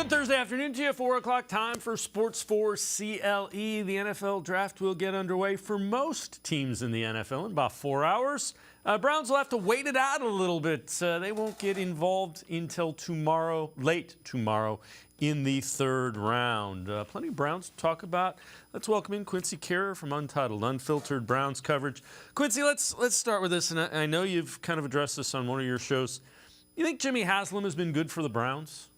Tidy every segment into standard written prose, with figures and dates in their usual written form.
Good Thursday afternoon to you, 4 o'clock time for Sports4CLE. The NFL draft will get underway for most teams in the NFL in about 4 hours. Browns will have to wait it out a little bit. They won't get involved until tomorrow, late tomorrow, in the third round. Plenty of Browns to talk about. Let's welcome in Quincy from Untitled, Unfiltered Browns coverage. Quincy, let's start with this, and I know you've kind of addressed this on one of your shows. You think Jimmy Haslam has been good for the Browns?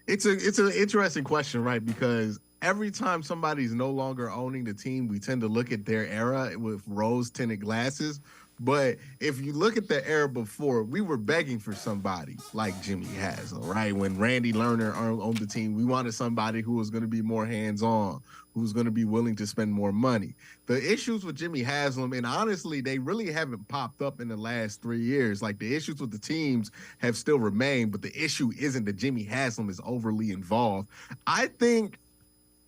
It's an interesting question, right? Because every time somebody's no longer owning the team, we tend to look at their era with rose-tinted glasses. But if you look at the era before, we were begging for somebody like Jimmy Haslam, right? When Randy Lerner owned the team, we wanted somebody who was going to be more hands-on, who was going to be willing to spend more money. The issues with Jimmy Haslam, and honestly, they really haven't popped up in the last 3 years. Like, the issues with the teams have still remained, but the issue isn't that Jimmy Haslam is overly involved. I think,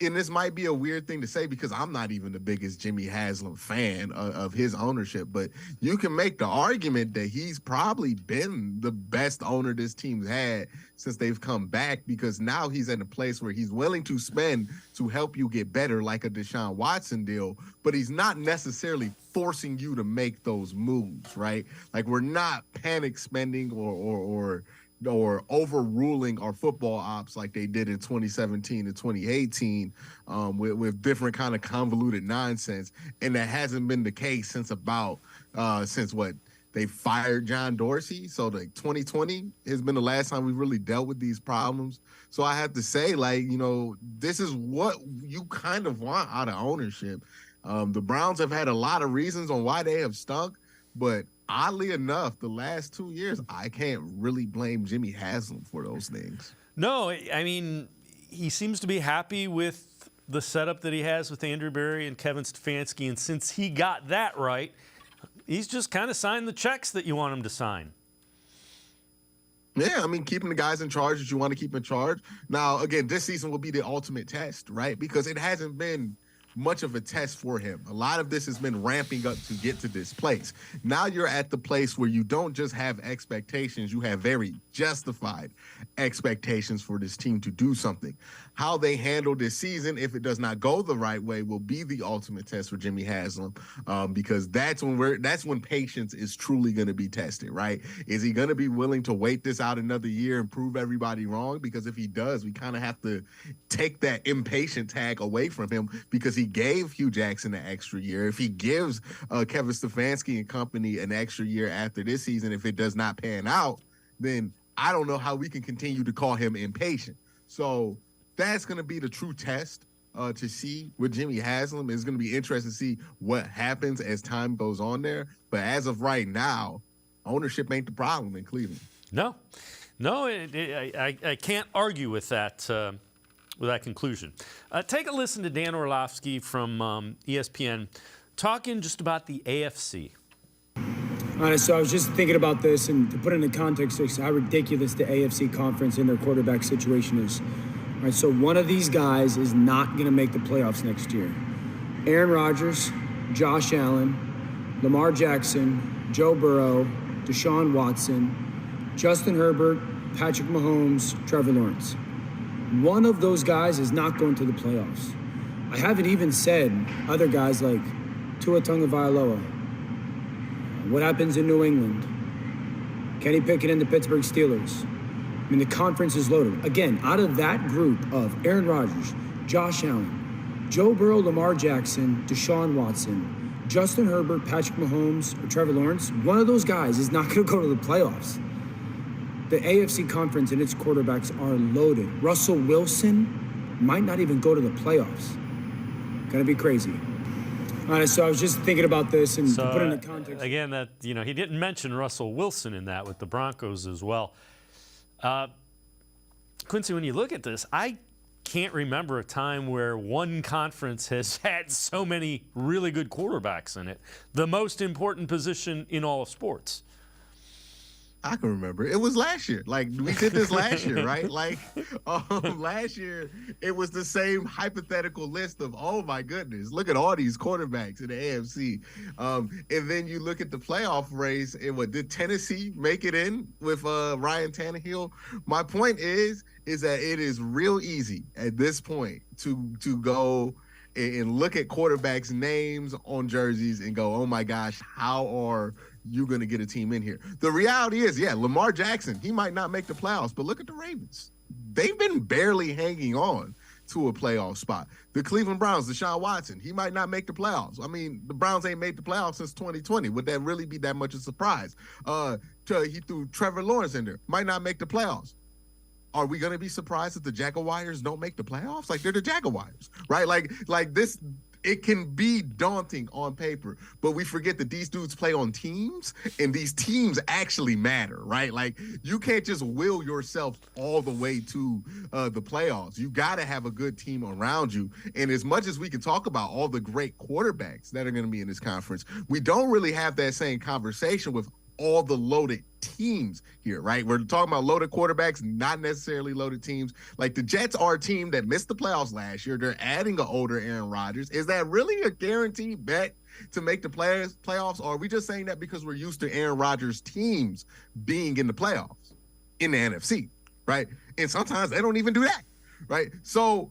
and this might be a weird thing to say because I'm not even the biggest Jimmy Haslam fan of his ownership, but you can make the argument that he's probably been the best owner this team's had since they've come back, because now he's in a place where he's willing to spend to help you get better, like a Deshaun Watson deal, but he's not necessarily forcing you to make those moves, right? Like, we're not panic spending or overruling our football ops like they did in 2017 and 2018 with different kind of convoluted nonsense. And that hasn't been the case since they fired John Dorsey. So like 2020 has been the last time we've really dealt with these problems. So I have to say, like, this is what you kind of want out of ownership. The Browns have had a lot of reasons on why they have stunk, but oddly enough, the last 2 years, I can't really blame Jimmy Haslam for those things. No, I mean, he seems to be happy with the setup that he has with Andrew Berry and Kevin Stefanski, and since he got that right, he's just kind of signed the checks that you want him to sign. Yeah, I mean, keeping the guys in charge that you want to keep in charge. Now, again, this season will be the ultimate test, right? Because it hasn't been much of a test for him. A lot of this has been ramping up to get to this place. Now you're at the place where you don't just have expectations, you have very justified expectations for this team to do something. How they handle this season, if it does not go the right way, will be the ultimate test for Jimmy Haslam, because that's when patience is truly going to be tested, right? Is he going to be willing to wait this out another year and prove everybody wrong? Because if he does, we kind of have to take that impatient tag away from him, because he gave Hugh Jackson an extra year. If he gives Kevin Stefanski and company an extra year after this season, if it does not pan out, then I don't know how we can continue to call him impatient. So that's going to be the true test to see with Jimmy Haslam. It's going to be interesting to see what happens as time goes on there. But as of right now, ownership ain't the problem in Cleveland. No, I can't argue with that. With that conclusion. Take a listen to Dan Orlovsky from ESPN talking just about the AFC. All right, so I was just thinking about this, and to put it in context of how ridiculous the AFC conference and their quarterback situation is. All right, so one of these guys is not going to make the playoffs next year. Aaron Rodgers, Josh Allen, Lamar Jackson, Joe Burrow, Deshaun Watson, Justin Herbert, Patrick Mahomes, Trevor Lawrence. One of those guys is not going to the playoffs. I haven't even said other guys like Tua Tagovailoa. What happens in New England? Kenny Pickett and the Pittsburgh Steelers. I mean, the conference is loaded. Again, out of that group of Aaron Rodgers, Josh Allen, Joe Burrow, Lamar Jackson, Deshaun Watson, Justin Herbert, Patrick Mahomes, or Trevor Lawrence, one of those guys is not going to go to the playoffs. The AFC conference and its quarterbacks are loaded. Russell Wilson might not even go to the playoffs. Gonna be crazy. All right, so I was just thinking about this, and to put it in context. Again, that he didn't mention Russell Wilson in that with the Broncos as well. Quincy, when you look at this, I can't remember a time where one conference has had so many really good quarterbacks in it. The most important position in all of sports. I can remember. It was last year. Like, we did this last year, right? Like, last year, it was the same hypothetical list of, oh, my goodness, look at all these quarterbacks in the AFC. And then you look at the playoff race, and what, did Tennessee make it in with Ryan Tannehill? My point is that it is real easy at this point to go and look at quarterbacks' names on jerseys and go, oh, my gosh, how are you going to get a team in here? The reality is, yeah, Lamar Jackson, he might not make the playoffs, but look at the Ravens. They've been barely hanging on to a playoff spot. The Cleveland Browns, Deshaun Watson, he might not make the playoffs. I mean, the Browns ain't made the playoffs since 2020. Would that really be that much of a surprise? He threw Trevor Lawrence in there, might not make the playoffs. Are we going to be surprised if the Jaguars don't make the playoffs? Like, they're the Jaguars, right? Like this, it can be daunting on paper, but we forget that these dudes play on teams, and these teams actually matter, right? Like, you can't just will yourself all the way to the playoffs. You got to have a good team around you. And as much as we can talk about all the great quarterbacks that are going to be in this conference, we don't really have that same conversation with all the loaded teams here, right? We're talking about loaded quarterbacks, not necessarily loaded teams. Like, the Jets are a team that missed the playoffs last year. They're adding an older Aaron Rodgers. Is that really a guaranteed bet to make the playoffs? Or are we just saying that because we're used to Aaron Rodgers' teams being in the playoffs in the NFC, right? And sometimes they don't even do that, right? So,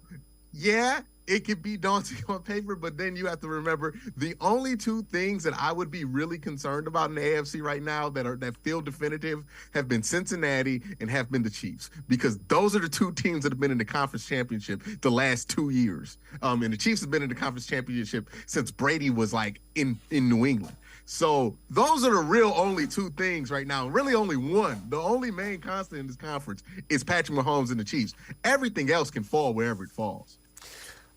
yeah, it could be daunting on paper, but then you have to remember the only two things that I would be really concerned about in the AFC right now that feel definitive have been Cincinnati and have been the Chiefs, because those are the two teams that have been in the conference championship the last 2 years. And the Chiefs have been in the conference championship since Brady was like in New England. So those are the real only two things right now. Really only one. The only main constant in this conference is Patrick Mahomes and the Chiefs. Everything else can fall wherever it falls.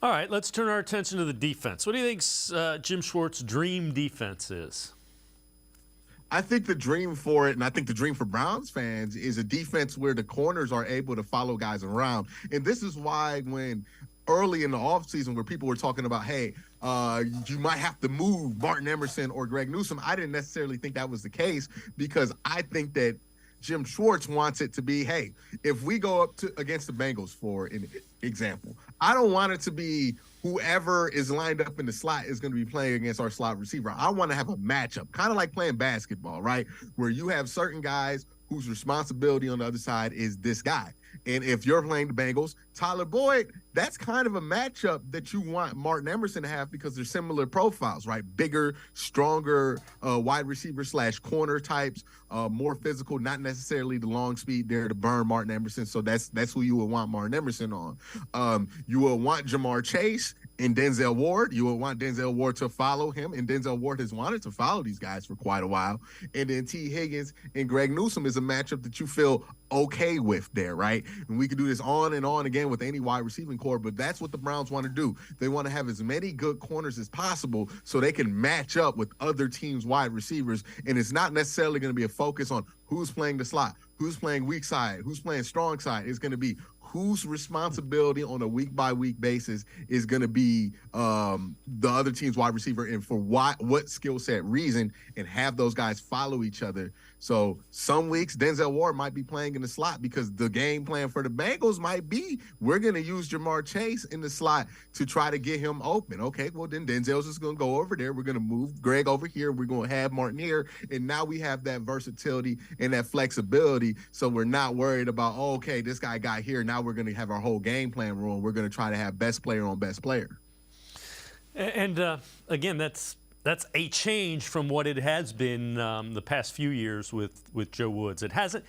All right, let's turn our attention to the defense. What do you think Jim Schwartz's dream defense is? I think the dream for it, and I think the dream for Browns fans, is a defense where the corners are able to follow guys around. And this is why when early in the offseason where people were talking about, hey, you might have to move Martin Emerson or Greg Newsome, I didn't necessarily think that was the case, because I think that Jim Schwartz wants it to be, hey, if we go up against the Bengals, for an example, I don't want it to be whoever is lined up in the slot is going to be playing against our slot receiver. I want to have a matchup, kind of like playing basketball, right? Where you have certain guys whose responsibility on the other side is this guy. And if you're playing the Bengals, Tyler Boyd, that's kind of a matchup that you want Martin Emerson to have, because they're similar profiles, right? Bigger, stronger wide receiver / corner types, more physical, not necessarily the long speed there to burn Martin Emerson. So that's who you would want Martin Emerson on. You would want Jamar Chase and Denzel Ward. You would want Denzel Ward to follow him, and Denzel Ward has wanted to follow these guys for quite a while. And then T. Higgins and Greg Newsome is a matchup that you feel okay with there, right? And we could do this on and on again with any wide receiving core, but that's what the Browns want to do. They want to have as many good corners as possible so they can match up with other teams' wide receivers. And it's not necessarily going to be a focus on who's playing the slot, who's playing weak side, who's playing strong side. It's going to be whose responsibility on a week-by-week basis is going to be the other team's wide receiver, and for what skill set reason, and have those guys follow each other. So some weeks Denzel Ward might be playing in the slot because the game plan for the Bengals might be, we're going to use Jamar Chase in the slot to try to get him open. Okay, well then Denzel's just going to go over there. We're going to move Greg over here. We're going to have Martin here. And now we have that versatility and that flexibility. So we're not worried about, oh, okay, this guy got here. Now we're going to have our whole game plan ruined. We're going to try to have best player on best player. And again, that's a change from what it has been the past few years with Joe Woods. There hasn't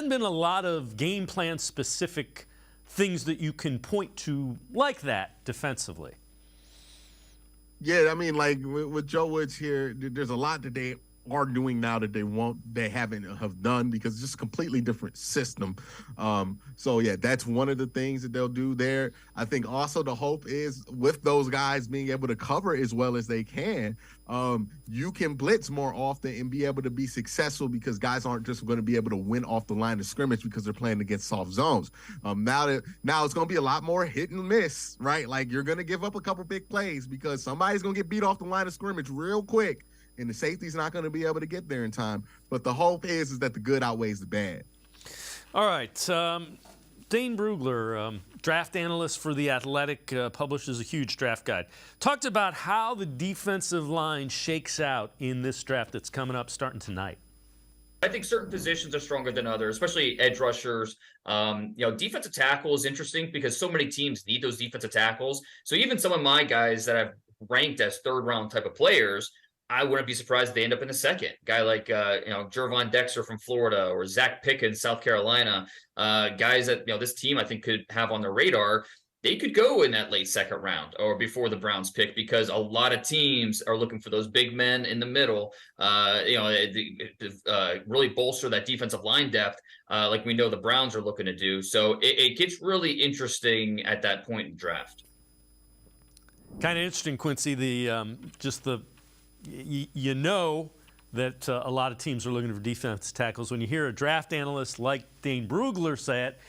been a lot of game plan specific things that you can point to like that defensively. Yeah, I mean, like with Joe Woods here, there's a lot that they are doing now that they haven't have done, because it's just a completely different system. So yeah, that's one of the things that they'll do there. I think also the hope is with those guys being able to cover as well as they can, you can blitz more often and be able to be successful, because guys aren't just going to be able to win off the line of scrimmage because they're playing against soft zones. Now it's going to be a lot more hit and miss, right? Like, you're going to give up a couple big plays because somebody's going to get beat off the line of scrimmage real quick. and the safety's not going to be able to get there in time. But the hope is that the good outweighs the bad. All right. Dane Brugler, draft analyst for The Athletic, publishes a huge draft guide. Talked about how the defensive line shakes out in this draft that's coming up starting tonight. I think certain positions are stronger than others, especially edge rushers. Defensive tackle is interesting because so many teams need those defensive tackles. So even some of my guys that I've ranked as third-round type of players, I wouldn't be surprised if they end up in the second. Guy like Jervon Dexter from Florida or Zach Pickens, South Carolina, guys that this team I think could have on their radar. They could go in that late second round or before the Browns pick because a lot of teams are looking for those big men in the middle, really bolster that defensive line depth like we know the Browns are looking to do. So it gets really interesting at that point in draft. Kind of interesting, Quincy, that a lot of teams are looking for defensive tackles. When you hear a draft analyst like Dane Brugler say it,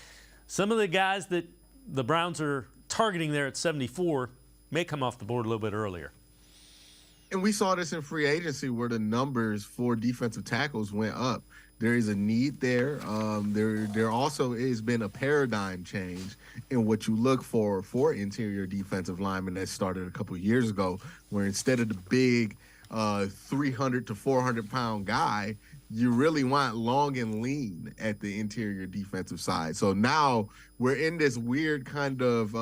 some of the guys that the Browns are targeting there at 74 may come off the board a little bit earlier. And we saw this in free agency where the numbers for defensive tackles went up. There is a need there. There also has been a paradigm change in what you look for interior defensive linemen that started a couple of years ago, where instead of the big 300 to 400 pound guy, you really want long and lean at the interior defensive side. So now we're in this weird kind of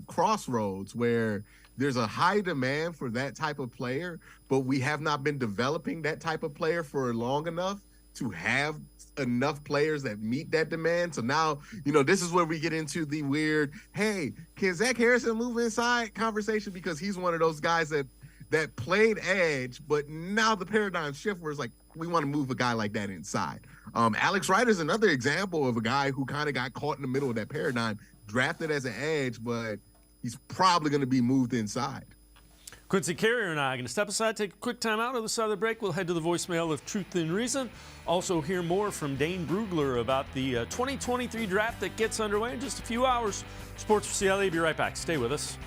crossroads where there's a high demand for that type of player, but we have not been developing that type of player for long enough to have enough players that meet that demand. So now, this is where we get into the weird, hey, can Zach Harrison move inside conversation, because he's one of those guys that played edge, but now the paradigm shift where it's like, we want to move a guy like that inside. Alex Wright is another example of a guy who kind of got caught in the middle of that paradigm, drafted as an edge, but he's probably going to be moved inside. Quincy Carrier and I are going to step aside, take a quick time out. On the side of the break, we'll head to the voicemail of Truth and Reason. Also hear more from Dane Brugler about the 2023 draft that gets underway in just a few hours. Sports4CLE, be right back. Stay with us.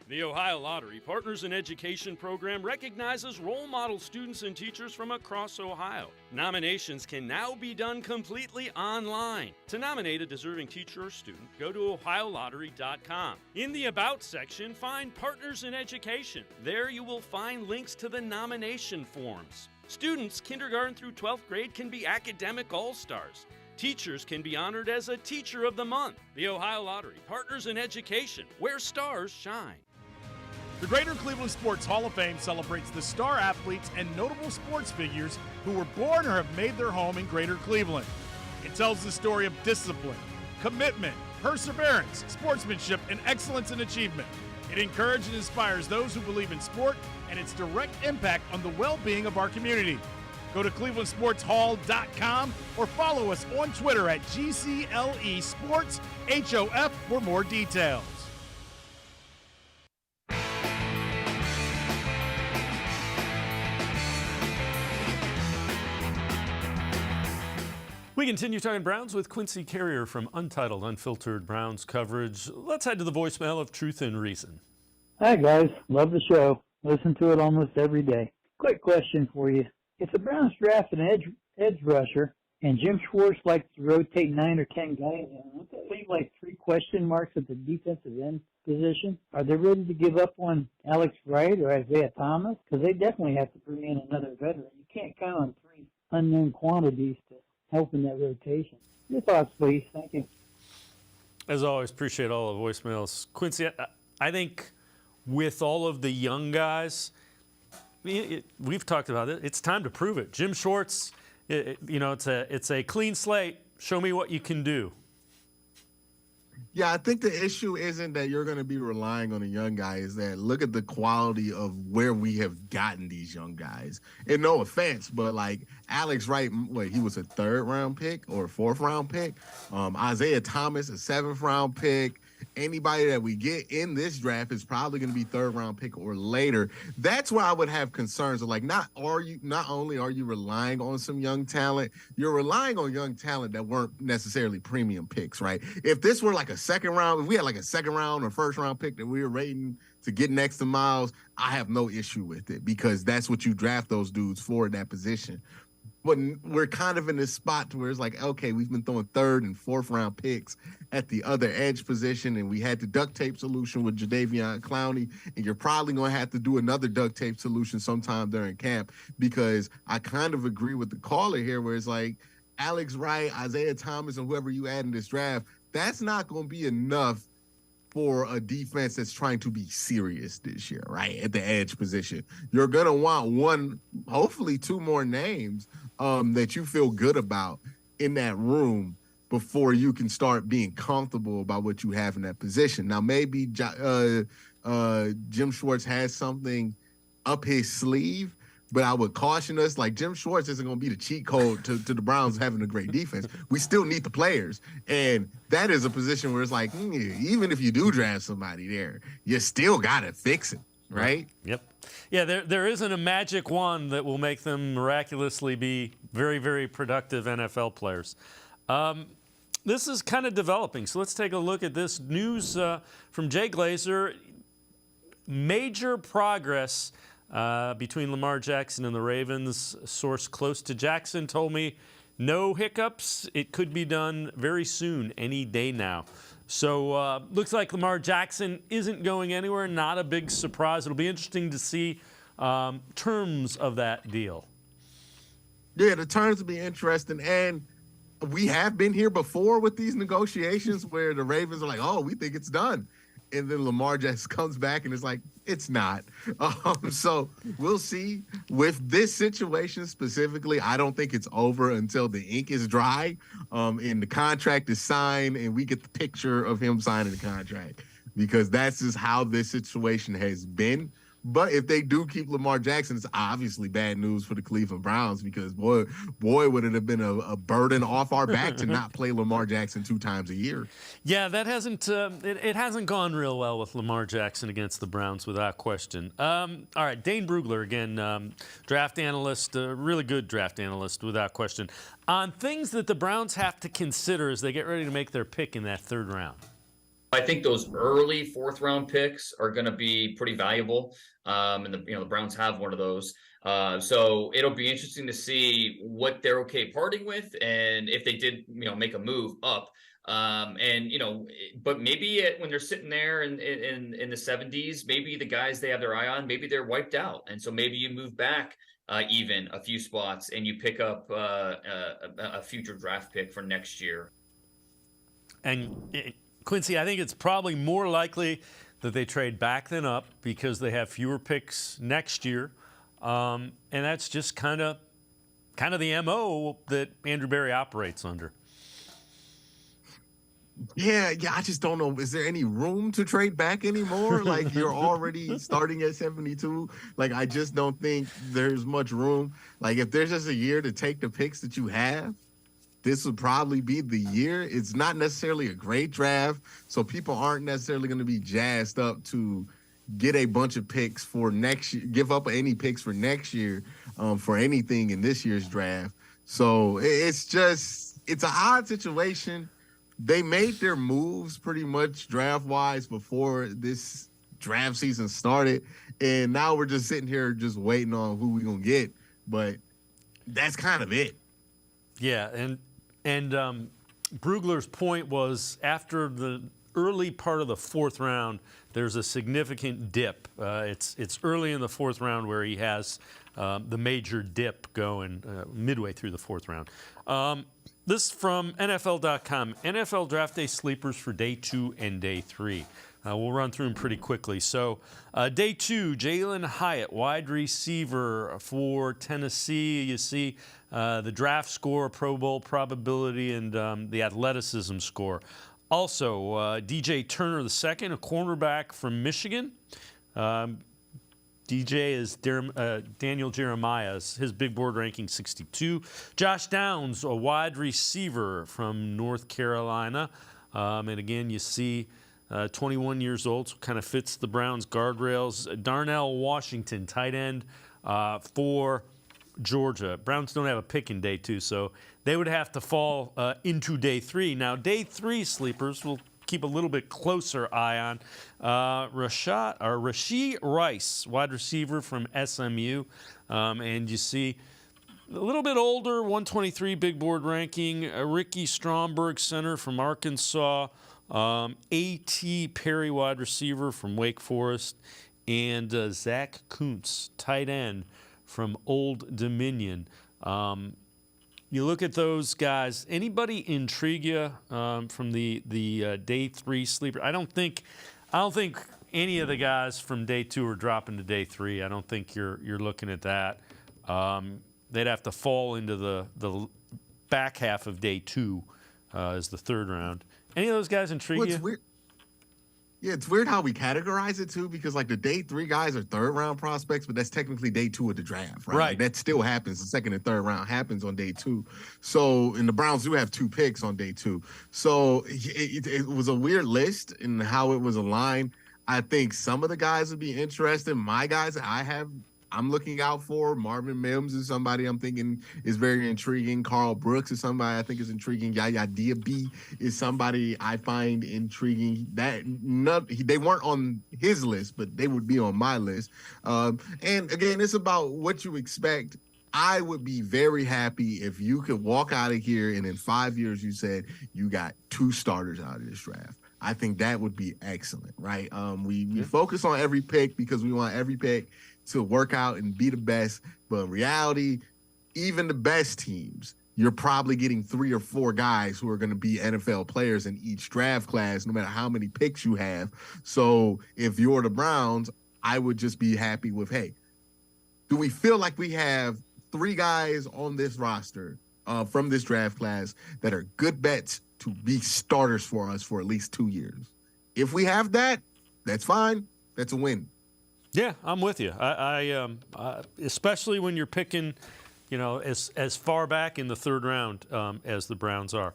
The Ohio Lottery Partners in Education program recognizes role model students and teachers from across Ohio. Nominations can now be done completely online. To nominate a deserving teacher or student, go to ohiolottery.com. In the About section, find Partners in Education. There you will find links to the nomination forms. Students kindergarten through 12th grade can be academic all-stars. Teachers can be honored as a Teacher of the Month. The Ohio Lottery Partners in Education, where stars shine. The Greater Cleveland Sports Hall of Fame celebrates the star athletes and notable sports figures who were born or have made their home in Greater Cleveland. It tells the story of discipline, commitment, perseverance, sportsmanship, and excellence in achievement. It encourages and inspires those who believe in sport and its direct impact on the well-being of our community. Go to clevelandsportshall.com or follow us on Twitter at GCLE Sports HOF for more details. We continue talking Browns with Quincy Carrier from Untitled Unfiltered Browns coverage. Let's head to the voicemail of Truth and Reason. Hi, guys. Love the show. Listen to it almost every day. Quick question for you. If the Browns draft an edge rusher and Jim Schwartz likes to rotate 9 or 10 guys, won't that leave like 3 question marks at the defensive end position? Are they ready to give up on Alex Wright or Isaiah Thomas? Because they definitely have to bring in another veteran. You can't count on 3 unknown quantities to help in that rotation. Your thoughts, please. Thank you. As always, appreciate all the voicemails. Quincy, I think with all of the young guys, we've talked about it. It's time to prove it. Jim Schwartz, it's a clean slate. Show me what you can do. Yeah, I think the issue isn't that you're going to be relying on a young guy. Is that look at the quality of where we have gotten these young guys. And no offense, but like Alex Wright, he was a 3rd round pick or a 4th round pick. Isaiah Thomas, a 7th round pick. anybody that we get in this draft is probably going to be third-round pick or later. That's where I would have concerns of, like, not only are you relying on some young talent, you're relying on young talent that weren't necessarily premium picks, right? If this were like a second round, if we had like a second round or first round pick that we were rating to get next to Miles, I have no issue with it because that's what you draft those dudes for in that position. But we're kind of in this spot where it's like, okay, we've been throwing third and fourth round picks at the other edge position, and we had the duct tape solution with Jadeveon Clowney, and you're probably going to have to do another duct tape solution sometime during camp, because I kind of agree with the caller here where it's like Alex Wright, Isaiah Thomas, and whoever you add in this draft, that's not going to be enough for a defense that's trying to be serious this year, right? At the edge position, you're going to want one, hopefully two more names that you feel good about in that room before you can start being comfortable about what you have in that position. Now, maybe Jim Schwartz has something up his sleeve, but I would caution us, like, Jim Schwartz isn't going to be the cheat code to the Browns having a great defense. We still need the players. And that is a position where it's like, even if you do draft somebody there, you still got to fix it, right? Yep. Yeah, there isn't a magic wand that will make them miraculously be very, very productive NFL players. This is kind of developing. So let's take a look at this news from Jay Glazer. Major progress between Lamar Jackson and the Ravens. A source close to Jackson told me no hiccups. It could be done very soon, any day now. So looks like Lamar Jackson isn't going anywhere. Not a big surprise. It'll be interesting to see terms of that deal. Yeah, the terms will be interesting. And we have been here before with these negotiations where the Ravens are like, oh, we think it's done. And then Lamar just comes back and it's like, it's not. So we'll see. With this situation specifically, I don't think it's over until the ink is dry and the contract is signed and we get the picture of him signing the contract, because that's just how this situation has been. But if they do keep Lamar Jackson, it's obviously bad news for the Cleveland Browns, because boy, would it have been a burden off our back to not play Lamar Jackson 2 times a year. Yeah, that hasn't it hasn't gone real well with Lamar Jackson against the Browns, without question. All right, Dane Brugler again, draft analyst, really good draft analyst, without question, on things that the Browns have to consider as they get ready to make their pick in that third round. I think those early fourth-round picks are going to be pretty valuable, and the Browns have one of those. So it'll be interesting to see what they're okay parting with, and if they did, make a move up. But maybe when they're sitting there in the 70s, maybe the guys they have their eye on, maybe they're wiped out, and so maybe you move back even a few spots and you pick up a future draft pick for next year. And Quincy, I think it's probably more likely that they trade back than up because they have fewer picks next year, and that's just kind of the MO that Andrew Berry operates under. Yeah, I just don't know. Is there any room to trade back anymore? Like, you're already starting at 72. Like, I just don't think there's much room. Like, if there's just a year to take the picks that you have, this would probably be the year. It's not necessarily a great draft, so people aren't necessarily going to be jazzed up to get a bunch of picks for next year, give up any picks for next year for anything in this year's draft. So it's an odd situation. They made their moves pretty much draft-wise before this draft season started, and now we're just sitting here just waiting on who we're going to get, but that's kind of it. Yeah, and Brugler's point was after the early part of the fourth round, there's a significant dip. It's early in the fourth round where he has the major dip going midway through the fourth round. This is from NFL.com. NFL Draft Day sleepers for Day 2 and Day 3. We'll run through them pretty quickly. So Day 2, Jalen Hyatt, wide receiver for Tennessee. You see the draft score, Pro Bowl probability, and the athleticism score. Also, DJ Turner II, a cornerback from Michigan. DJ is Daniel Jeremiah's, his big board ranking 62. Josh Downs, a wide receiver from North Carolina. And again, you see 21 years old, so kind of fits the Browns' guardrails. Darnell Washington, tight end for Georgia. Browns don't have a pick in day 2, so they would have to fall into day 3. Now, day 3 sleepers will keep a little bit closer eye on. Rashee Rice, wide receiver from SMU. And you see a little bit older, 123 big board ranking. Ricky Stromberg, center from Arkansas. A.T. Perry, wide receiver from Wake Forest. And Zach Kuntz, tight end from Old Dominion. You look at those guys. Anybody intrigue you from the day 3 sleeper? I don't think any of the guys from day 2 are dropping to day 3. I don't think you're looking at that. They'd have to fall into the back half of day 2 as the 3rd round. Any of those guys intrigue you? Weird. Yeah, it's weird how we categorize it too, because like the day 3 guys are 3rd round prospects, but that's technically day 2 of the draft, right? Like, that still happens. The 2nd and 3rd round happens on day 2. So, and the Browns do have 2 picks on day 2. So it was a weird list in how it was aligned. I think some of the guys would be interested. My guys I'm looking out for. Marvin Mims is somebody I'm thinking is very intriguing. Carl Brooks is somebody I think is intriguing. Yaya Diaby is somebody I find intriguing. They weren't on his list, but they would be on my list. And again, it's about what you expect. I would be very happy if you could walk out of here and in 5 years you said you got 2 starters out of this draft. I think that would be excellent, right? We focus on every pick because we want every pick to work out and be the best. But in reality, even the best teams, you're probably getting 3 or 4 guys who are going to be NFL players in each draft class, no matter how many picks you have. So if you're the Browns, I would just be happy with, hey, do we feel like we have 3 guys on this roster from this draft class that are good bets to be starters for us for at least 2 years? If we have that, that's fine. That's a win. Yeah, I'm with you. I especially when you're picking, as far back in the 3rd round as the Browns are.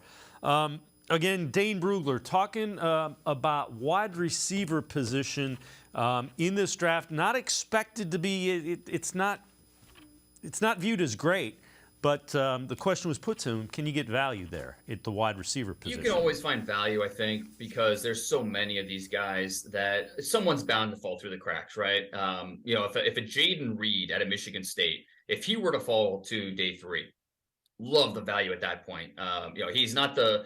Again, Dane Brugler talking about wide receiver position in this draft. Not expected to be. It's not viewed as great. But the question was put to him, can you get value there at the wide receiver position? You can always find value, I think, because there's so many of these guys that someone's bound to fall through the cracks, right? If a Jaden Reed at a Michigan State, if he were to fall to day 3, love the value at that point. He's not the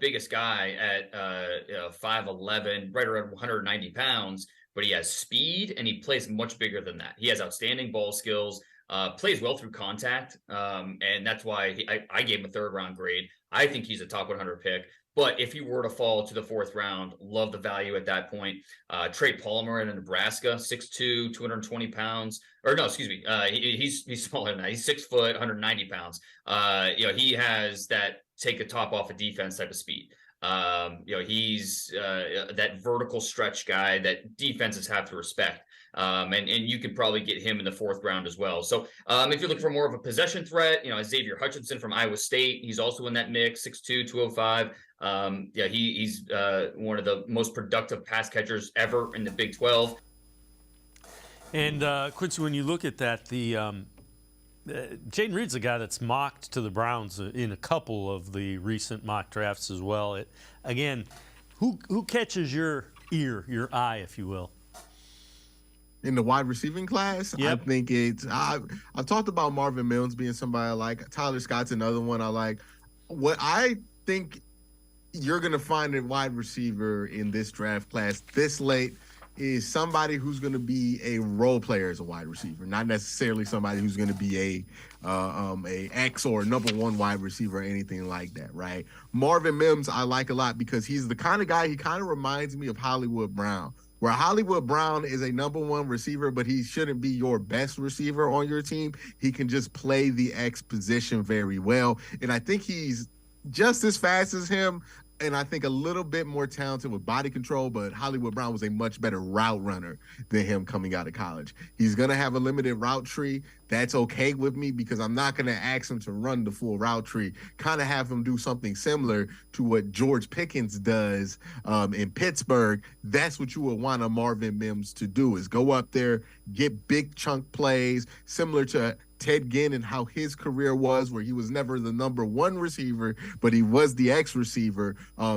biggest guy at 5'11", right around 190 pounds, but he has speed and he plays much bigger than that. He has outstanding ball skills. Plays well through contact, and that's why I gave him a 3rd round grade. I think he's a top 100 pick. But if he were to fall to the 4th round, love the value at that point. Trey Palmer in Nebraska, 6'2", 220 pounds. Or no, excuse me. He's smaller than that. He's 6 foot, 190 pounds. He has that take a top off a defense type of speed. He's that vertical stretch guy that defenses have to respect. And you could probably get him in the 4th round as well. So if you're looking for more of a possession threat, Xavier Hutchinson from Iowa State, he's also in that mix, 6'2", 205. He's one of the most productive pass catchers ever in the Big 12. And Quincy, when you look at that, Jaden Reed's a guy that's mocked to the Browns in a couple of the recent mock drafts as well. Again, who catches your ear, your eye, if you will? In the wide receiving class, yep. I think I've talked about Marvin Mims being somebody I like. Tyler Scott's another one I like. What I think you're going to find a wide receiver in this draft class this late is somebody who's going to be a role player as a wide receiver, not necessarily somebody who's going to be a X or number 1 wide receiver or anything like that, right? Marvin Mims I like a lot because he's the kind of guy, he kind of reminds me of Hollywood Brown, where Hollywood Brown is a number 1 receiver, but he shouldn't be your best receiver on your team. He can just play the X position very well. And I think he's just as fast as him. and I think a little bit more talented with body control, but Hollywood Brown was a much better route runner than him coming out of college. He's going to have a limited route tree. That's okay with me because I'm not going to ask him to run the full route tree. Kind of have him do something similar to what George Pickens does in Pittsburgh. That's what you would want a Marvin Mims to do, is go up there, get big chunk plays, similar to Ted Ginn and how his career was, where he was never the number one receiver, but he was the X receiver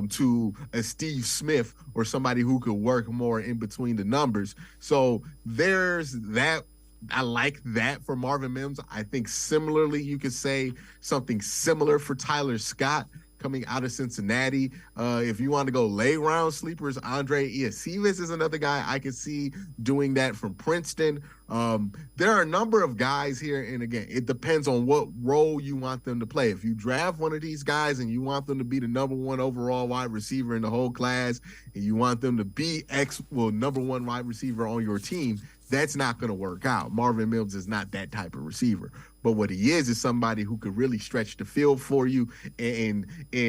to a Steve Smith or somebody who could work more in between the numbers. So there's that. I like that for Marvin Mims. I think similarly, you could say something similar for Tyler Scott coming out of Cincinnati. If you want to go late round sleepers, Andre Iosivas is another guy I could see doing that from Princeton. There are a number of guys here, and again, it depends on what role you want them to play. If you draft one of these guys and you want them to be the number one overall wide receiver in the whole class, and you want them to be number one wide receiver on your team, that's not going to work out. Marvin Mims is not that type of receiver. But what he is somebody who could really stretch the field for you and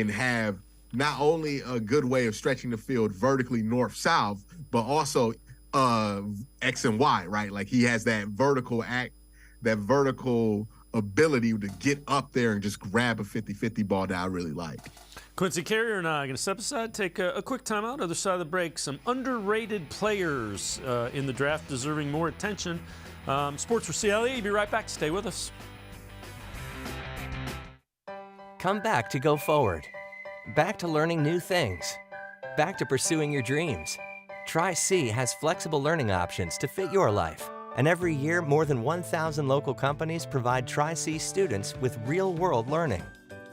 have not only a good way of stretching the field vertically north-south, but also X and Y, right? Like he has that vertical ability to get up there and just grab a 50-50 ball that I really like. Quincy Carrier and I are going to step aside, take a quick timeout. Other side of the break, some underrated players in the draft deserving more attention. Sports4CLE, be right back. Stay with us. Come back to go forward. Back to learning new things. Back to pursuing your dreams. Tri-C has flexible learning options to fit your life. And every year, more than 1,000 local companies provide Tri-C students with real-world learning.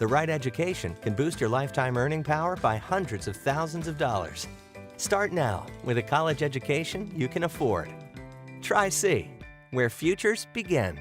The right education can boost your lifetime earning power by hundreds of thousands of dollars. Start now with a college education you can afford. Tri-C, where futures begin.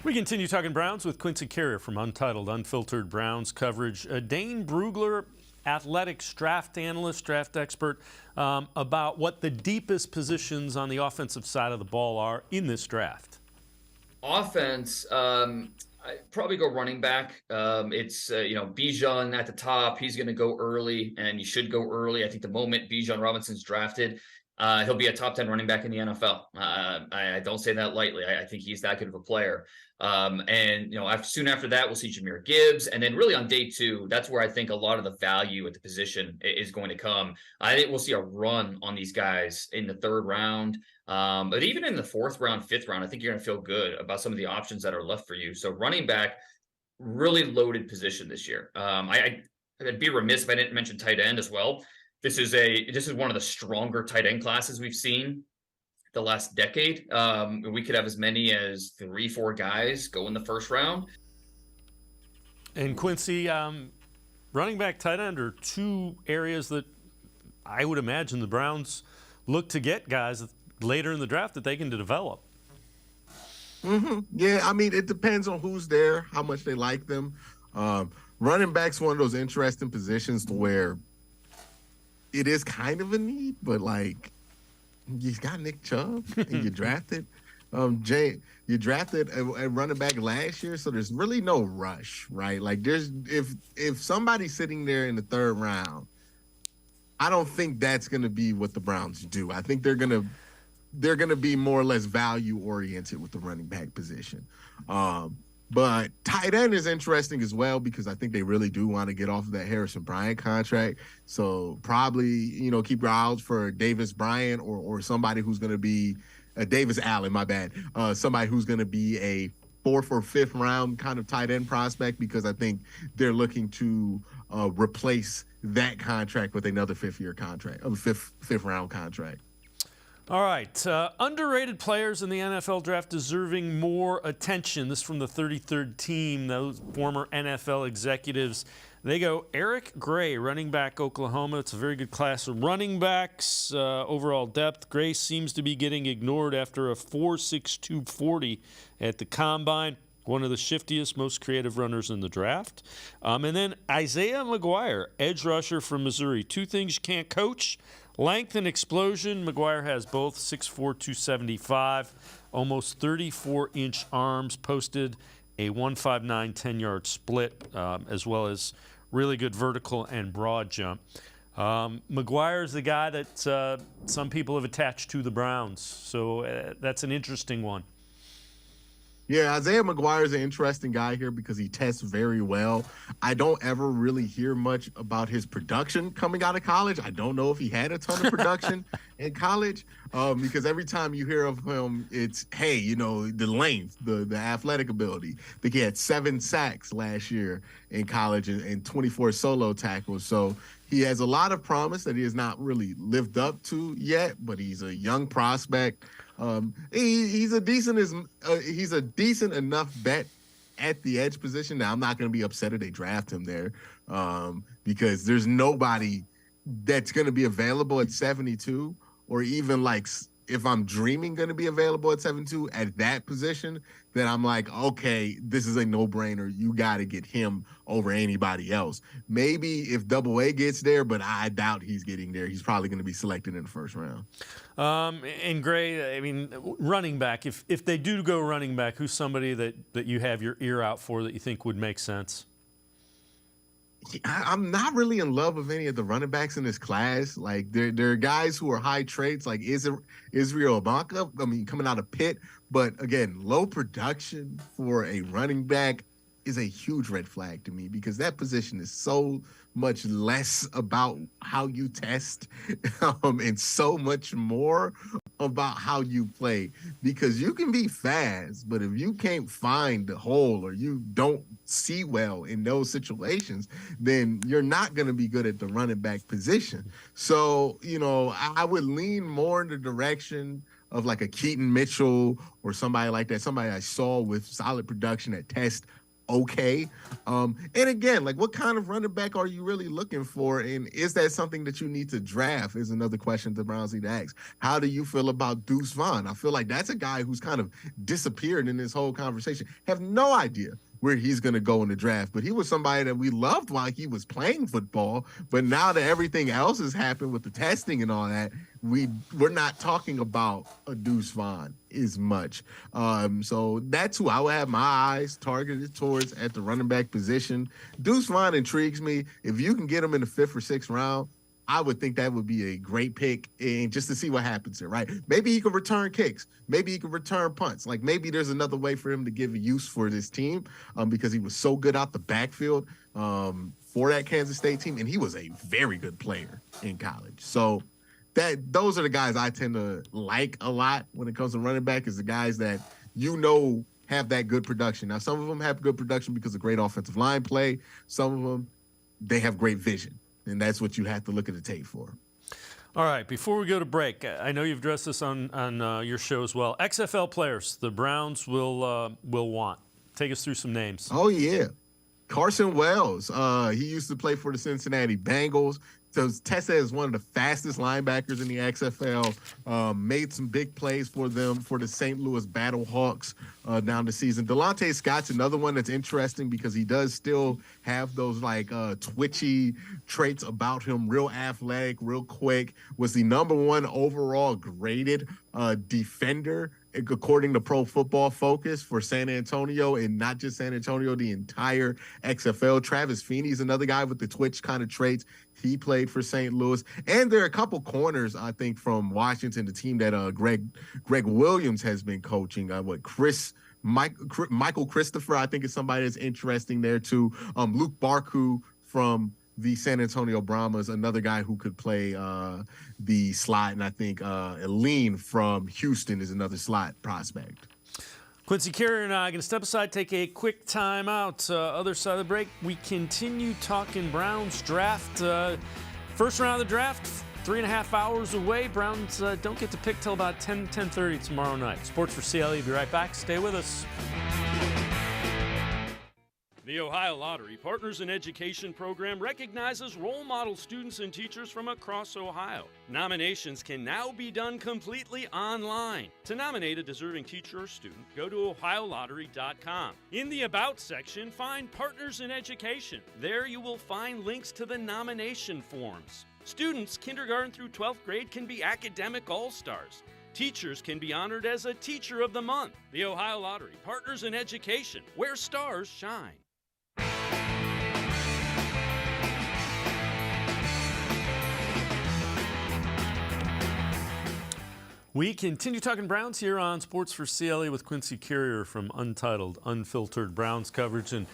We continue talking Browns with Quincy Carrier from Untitled Unfiltered Browns coverage. Dane Brugler, athletics draft analyst, draft expert, about what the deepest positions on the offensive side of the ball are in this draft. Offense, I'd probably go running back. It's Bijan at the top. He's going to go early, and he should go early. I think the moment Bijan Robinson's drafted, he'll be a top 10 running back in the NFL. I don't say that lightly. I think he's that good of a player. Soon after that, we'll see Jahmyr Gibbs. And then really on day two, that's where I think a lot of the value at the position is going to come. I think we'll see a run on these guys in the third round. But even in the fourth round, fifth round, I think you're going to feel good about some of the options that are left for you. So running back, really loaded position this year. I'd be remiss if I didn't mention tight end as well. This is one of the stronger tight end classes we've seen the last decade. We could have as many as 3-4 guys go in the first round. And Quincy, running back, tight end are two areas that I would imagine the Browns look to get guys later in the draft that they can develop. Mm-hmm. Yeah, I mean, it depends on who's there, how much they like them. Running back's one of those interesting positions to where it is kind of a need, but like you got Nick Chubb and you drafted you drafted a running back last year, so there's really no rush, right? Like if somebody's sitting there in the third round, I don't think that's going to be what the Browns do. I think they're going to be more or less value oriented with the running back position. But tight end is interesting as well because I think they really do want to get off of that Harrison Bryant contract. So probably, keep your eyes for Davis Bryant or somebody who's going to be Davis Allen, my bad. Somebody who's going to be a 4th or 5th round kind of tight end prospect because I think they're looking to replace that contract with another 5th-year contract, a fifth round contract. All right, underrated players in the NFL draft deserving more attention. This from the 33rd team, those former NFL executives. They go Eric Gray, running back, Oklahoma. It's a very good class of running backs. Overall depth, Gray seems to be getting ignored after a 4.62 40 at the Combine. One of the shiftiest, most creative runners in the draft. And then Isaiah McGuire, edge rusher from Missouri. Two things you can't coach: Length and explosion, McGuire has both, 6'4", 275, almost 34-inch arms, posted a 1.59 10-yard split, as well as really good vertical and broad jump. McGuire's the guy that some people have attached to the Browns, so that's an interesting one. Yeah, Isaiah McGuire is an interesting guy here because he tests very well. I don't ever really hear much about his production coming out of college. I don't know if he had a ton of production in college because every time you hear of him, it's, hey, you know, the length, the athletic ability. I think he had 7 sacks last year in college and 24 solo tackles. So he has a lot of promise that he has not really lived up to yet, but he's a young prospect. He's a decent enough bet at the edge position. Now, I'm not going to be upset if they draft him there because there's nobody that's going to be available at 72, or even like if I'm dreaming going to be available at 72 at that position, then I'm like, okay, this is a no-brainer. You got to get him over anybody else. Maybe if Double A gets there, but I doubt he's getting there. He's probably going to be selected in the first round. And Gray, I mean, running back, if they do go running back, who's somebody that you have your ear out for that you think would make sense? I'm not really in love with any of the running backs in this class. Like, there are guys who are high traits, like Israel Abanka, coming out of Pitt. But, again, low production for a running back is a huge red flag to me because that position is so much less about how you test and so much more about how you play, because you can be fast, but if you can't find the hole or you don't see well in those situations, then you're not going to be good at the running back position. So, you know, I would lean more in the direction of like a Keaton Mitchell or somebody like that, somebody I saw with solid production at test okay. And again, like, what kind of running back are you really looking for? And is that something that you need to draft is another question the Browns need to ask. How do you feel about Deuce Vaughn? I feel like that's a guy who's kind of disappeared in this whole conversation. Have no idea where he's going to go in the draft, but he was somebody that we loved while he was playing football. But now that everything else has happened with the testing and all that, we're not talking about a Deuce Vaughn as much. So that's who I would have my eyes targeted towards at the running back position. Deuce Vaughn intrigues me. If you can get him in the 5th or 6th round, I would think that would be a great pick, and just to see what happens here, right? Maybe he can return kicks. Maybe he can return punts. Like, maybe there's another way for him to give use for this team because he was so good out the backfield for that Kansas State team, and he was a very good player in college. So those are the guys I tend to like a lot when it comes to running back, is the guys that you know have that good production. Now, some of them have good production because of great offensive line play. Some of them, they have great vision. And that's what you have to look at the tape for. All right, before we go to break, I know you've addressed this on your show as well. XFL players the Browns will want. Take us through some names. Oh, yeah. Carson Wells. He used to play for the Cincinnati Bengals. So tested as one of the fastest linebackers in the XFL, made some big plays for them for the St. Louis Battlehawks down the season. Delonte Scott's another one that's interesting because he does still have those like twitchy traits about him, real athletic, real quick, was the #1 overall graded defender according to Pro Football Focus for San Antonio, and not just San Antonio, the entire XFL. Travis Feeney's another guy with the twitch kind of traits. He played for St. Louis. And there are a couple corners, I think, from Washington, the team that Greg Williams has been coaching. Michael Christopher, I think, is somebody that's interesting there too. Luke Barku from the San Antonio Brahmas, another guy who could play the slot. And I think Aline from Houston is another slot prospect. Quincy Carrier and I are going to step aside, take a quick time out. Other side of the break, we continue talking Browns draft. First round of the draft, 3.5 hours away. Browns don't get to pick till about 10:30 tomorrow night. Sports4CLE, be right back. Stay with us. The Ohio Lottery Partners in Education program recognizes role model students and teachers from across Ohio. Nominations can now be done completely online. To nominate a deserving teacher or student, go to ohiolottery.com. In the About section, find Partners in Education. There you will find links to the nomination forms. Students kindergarten through 12th grade can be academic all-stars. Teachers can be honored as a Teacher of the Month. The Ohio Lottery, partners in education, where stars shine. We continue talking Browns here on Sports4CLE with Quincy Carrier from Untitled, Unfiltered Browns coverage. And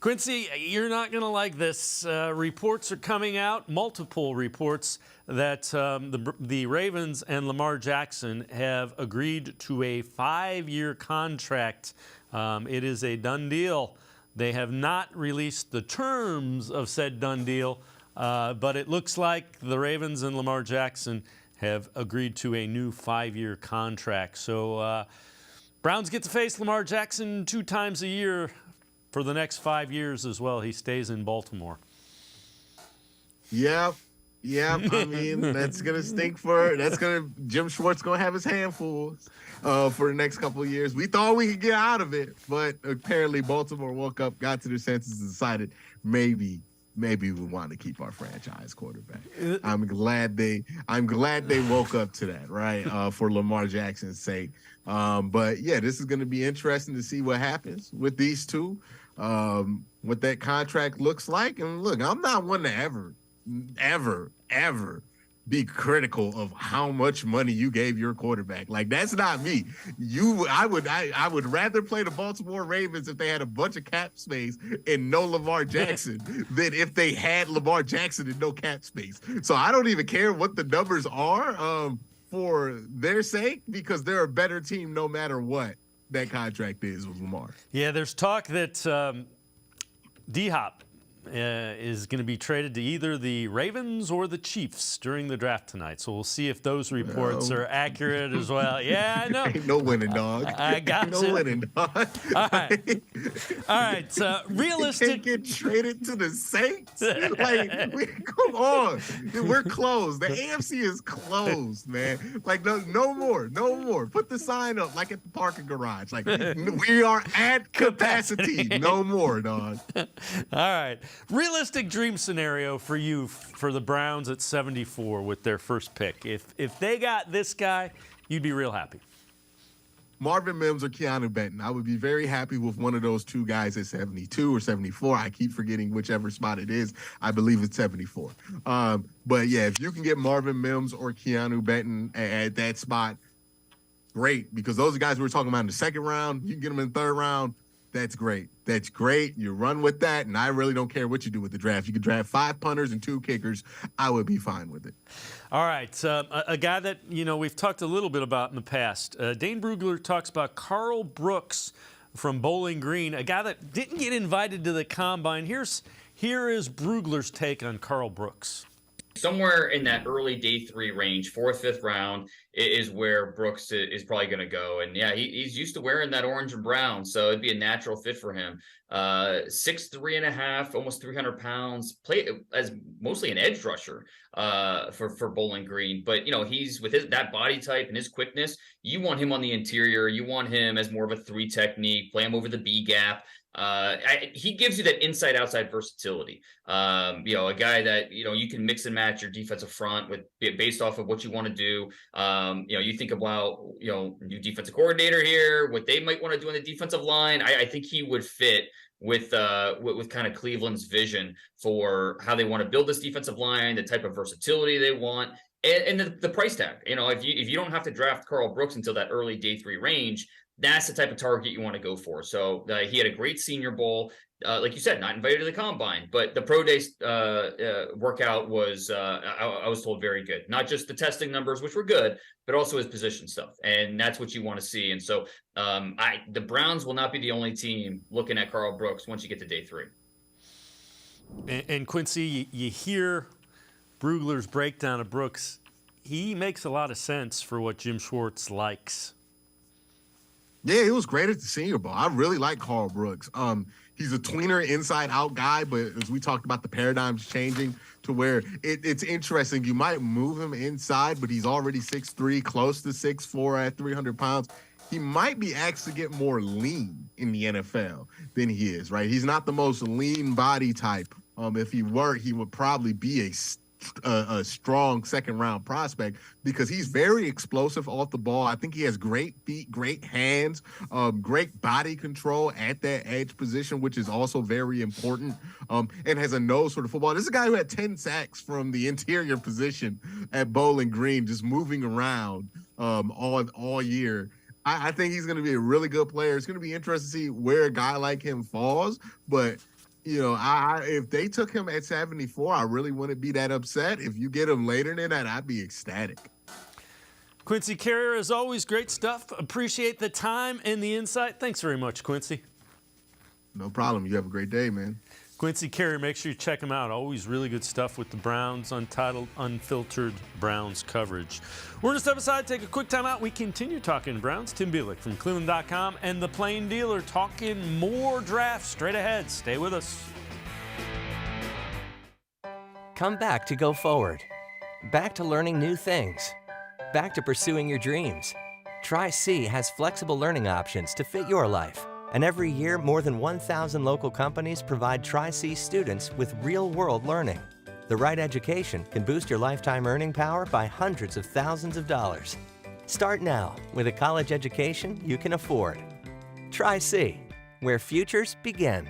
Quincy, you're not going to like this. Reports are coming out, multiple reports, that the Ravens and Lamar Jackson have agreed to a 5-year contract. It is a done deal. They have not released the terms of said done deal, but it looks like the Ravens and Lamar Jackson have agreed to a new 5-year contract. So Browns get to face Lamar Jackson 2 times a year for the next 5 years as well. He stays in Baltimore. Yeah. I mean, that's gonna stink Jim Schwartz gonna have his handfuls for the next couple of years. We thought we could get out of it, but apparently Baltimore woke up, got to their senses, and decided maybe we want to keep our franchise quarterback. I'm glad they woke up to that, right? For Lamar Jackson's sake. But yeah, this is going to be interesting to see what happens with these two, what that contract looks like. And look, I'm not one to ever be critical of how much money you gave your quarterback. Like, that's not me. I would rather play the Baltimore Ravens if they had a bunch of cap space and no Lamar Jackson than if they had Lamar Jackson and no cap space. So I don't even care what the numbers are for their sake, because they're a better team no matter what that contract is with Lamar. Yeah, there's talk that D-Hop is going to be traded to either the Ravens or the Chiefs during the draft tonight. So we'll see if those reports are accurate as well. Yeah, I know. Ain't no winning, dog. I got no winning, dog. All right. So realistic. Get traded to the Saints? Come on. We're closed. The AFC is closed, man. Like, no more. Put the sign up like at the parking garage. Like, we are at capacity. No more, dog. All right. Realistic dream scenario for you for the Browns at 74 with their first pick. If they got this guy, you'd be real happy. Marvin Mims or Keanu Benton. I would be very happy with one of those two guys at 72 or 74. I keep forgetting whichever spot it is. I believe it's 74. But yeah, if you can get Marvin Mims or Keanu Benton at that spot, great, because those are guys we were talking about in the second round. You can get them in the third round. That's great. You run with that, and I really don't care what you do with the draft. You could draft 5 punters and 2 kickers. I would be fine with it. All right. A guy that, we've talked a little bit about in the past. Dane Brugler talks about Carl Brooks from Bowling Green, a guy that didn't get invited to the Combine. Here is Brugler's take on Carl Brooks. Somewhere in that early day 3 range, 4th, 5th round is where Brooks is probably going to go. And yeah, he's used to wearing that orange and brown, so it'd be a natural fit for him. 6'3.5", almost 300 pounds, play as mostly an edge rusher for Bowling Green. But he's with that body type and his quickness. You want him on the interior. You want him as more of a 3 technique, play him over the B gap. He gives you that inside-outside versatility. A guy that you can mix and match your defensive front with based off of what you want to do. You think about new defensive coordinator here, what they might want to do on the defensive line. I think he would fit with kind of Cleveland's vision for how they want to build this defensive line, the type of versatility they want, and the price tag. If you don't have to draft Carl Brooks until that early day 3 range, that's the type of target you want to go for. So he had a great Senior Bowl. Like you said, not invited to the Combine, but the Pro Day workout was, I was told, very good. Not just the testing numbers, which were good, but also his position stuff. And that's what you want to see. And so the Browns will not be the only team looking at Carl Brooks once you get to day 3. And Quincy, you hear Brugler's breakdown of Brooks. He makes a lot of sense for what Jim Schwartz likes. Yeah, it was great at the Senior Bowl. I really like Carl Brooks. He's a tweener, inside-out guy, but as we talked about, the paradigm's changing to where it's interesting. You might move him inside, but he's already 6'3", close to 6'4", at 300 pounds. He might be asked to get more lean in the NFL than he is, right? He's not the most lean body type. If he were, he would probably be a a strong second-round prospect because he's very explosive off the ball. I think he has great feet, great hands, great body control at that edge position, which is also very important, and has a nose for the football. This is a guy who had 10 sacks from the interior position at Bowling Green, just moving around all year. I think he's going to be a really good player. It's going to be interesting to see where a guy like him falls, but if they took him at 74, I really wouldn't be that upset. If you get him later than that, I'd be ecstatic. Quincy Carrier, as always, great stuff. Appreciate the time and the insight. Thanks very much, Quincy. No problem. You have a great day, man. Quincy Carrier, make sure you check him out. Always really good stuff with the Browns, untitled, unfiltered Browns coverage. We're going to step aside, take a quick time out. We continue talking Browns. Tim Bielik from cleveland.com and The Plain Dealer talking more draft straight ahead. Stay with us. Come back to Go Forward. Back to learning new things. Back to pursuing your dreams. Tri-C has flexible learning options to fit your life. And every year, more than 1,000 local companies provide Tri-C students with real-world learning. The right education can boost your lifetime earning power by hundreds of thousands of dollars. Start now with a college education you can afford. Tri-C, where futures begin.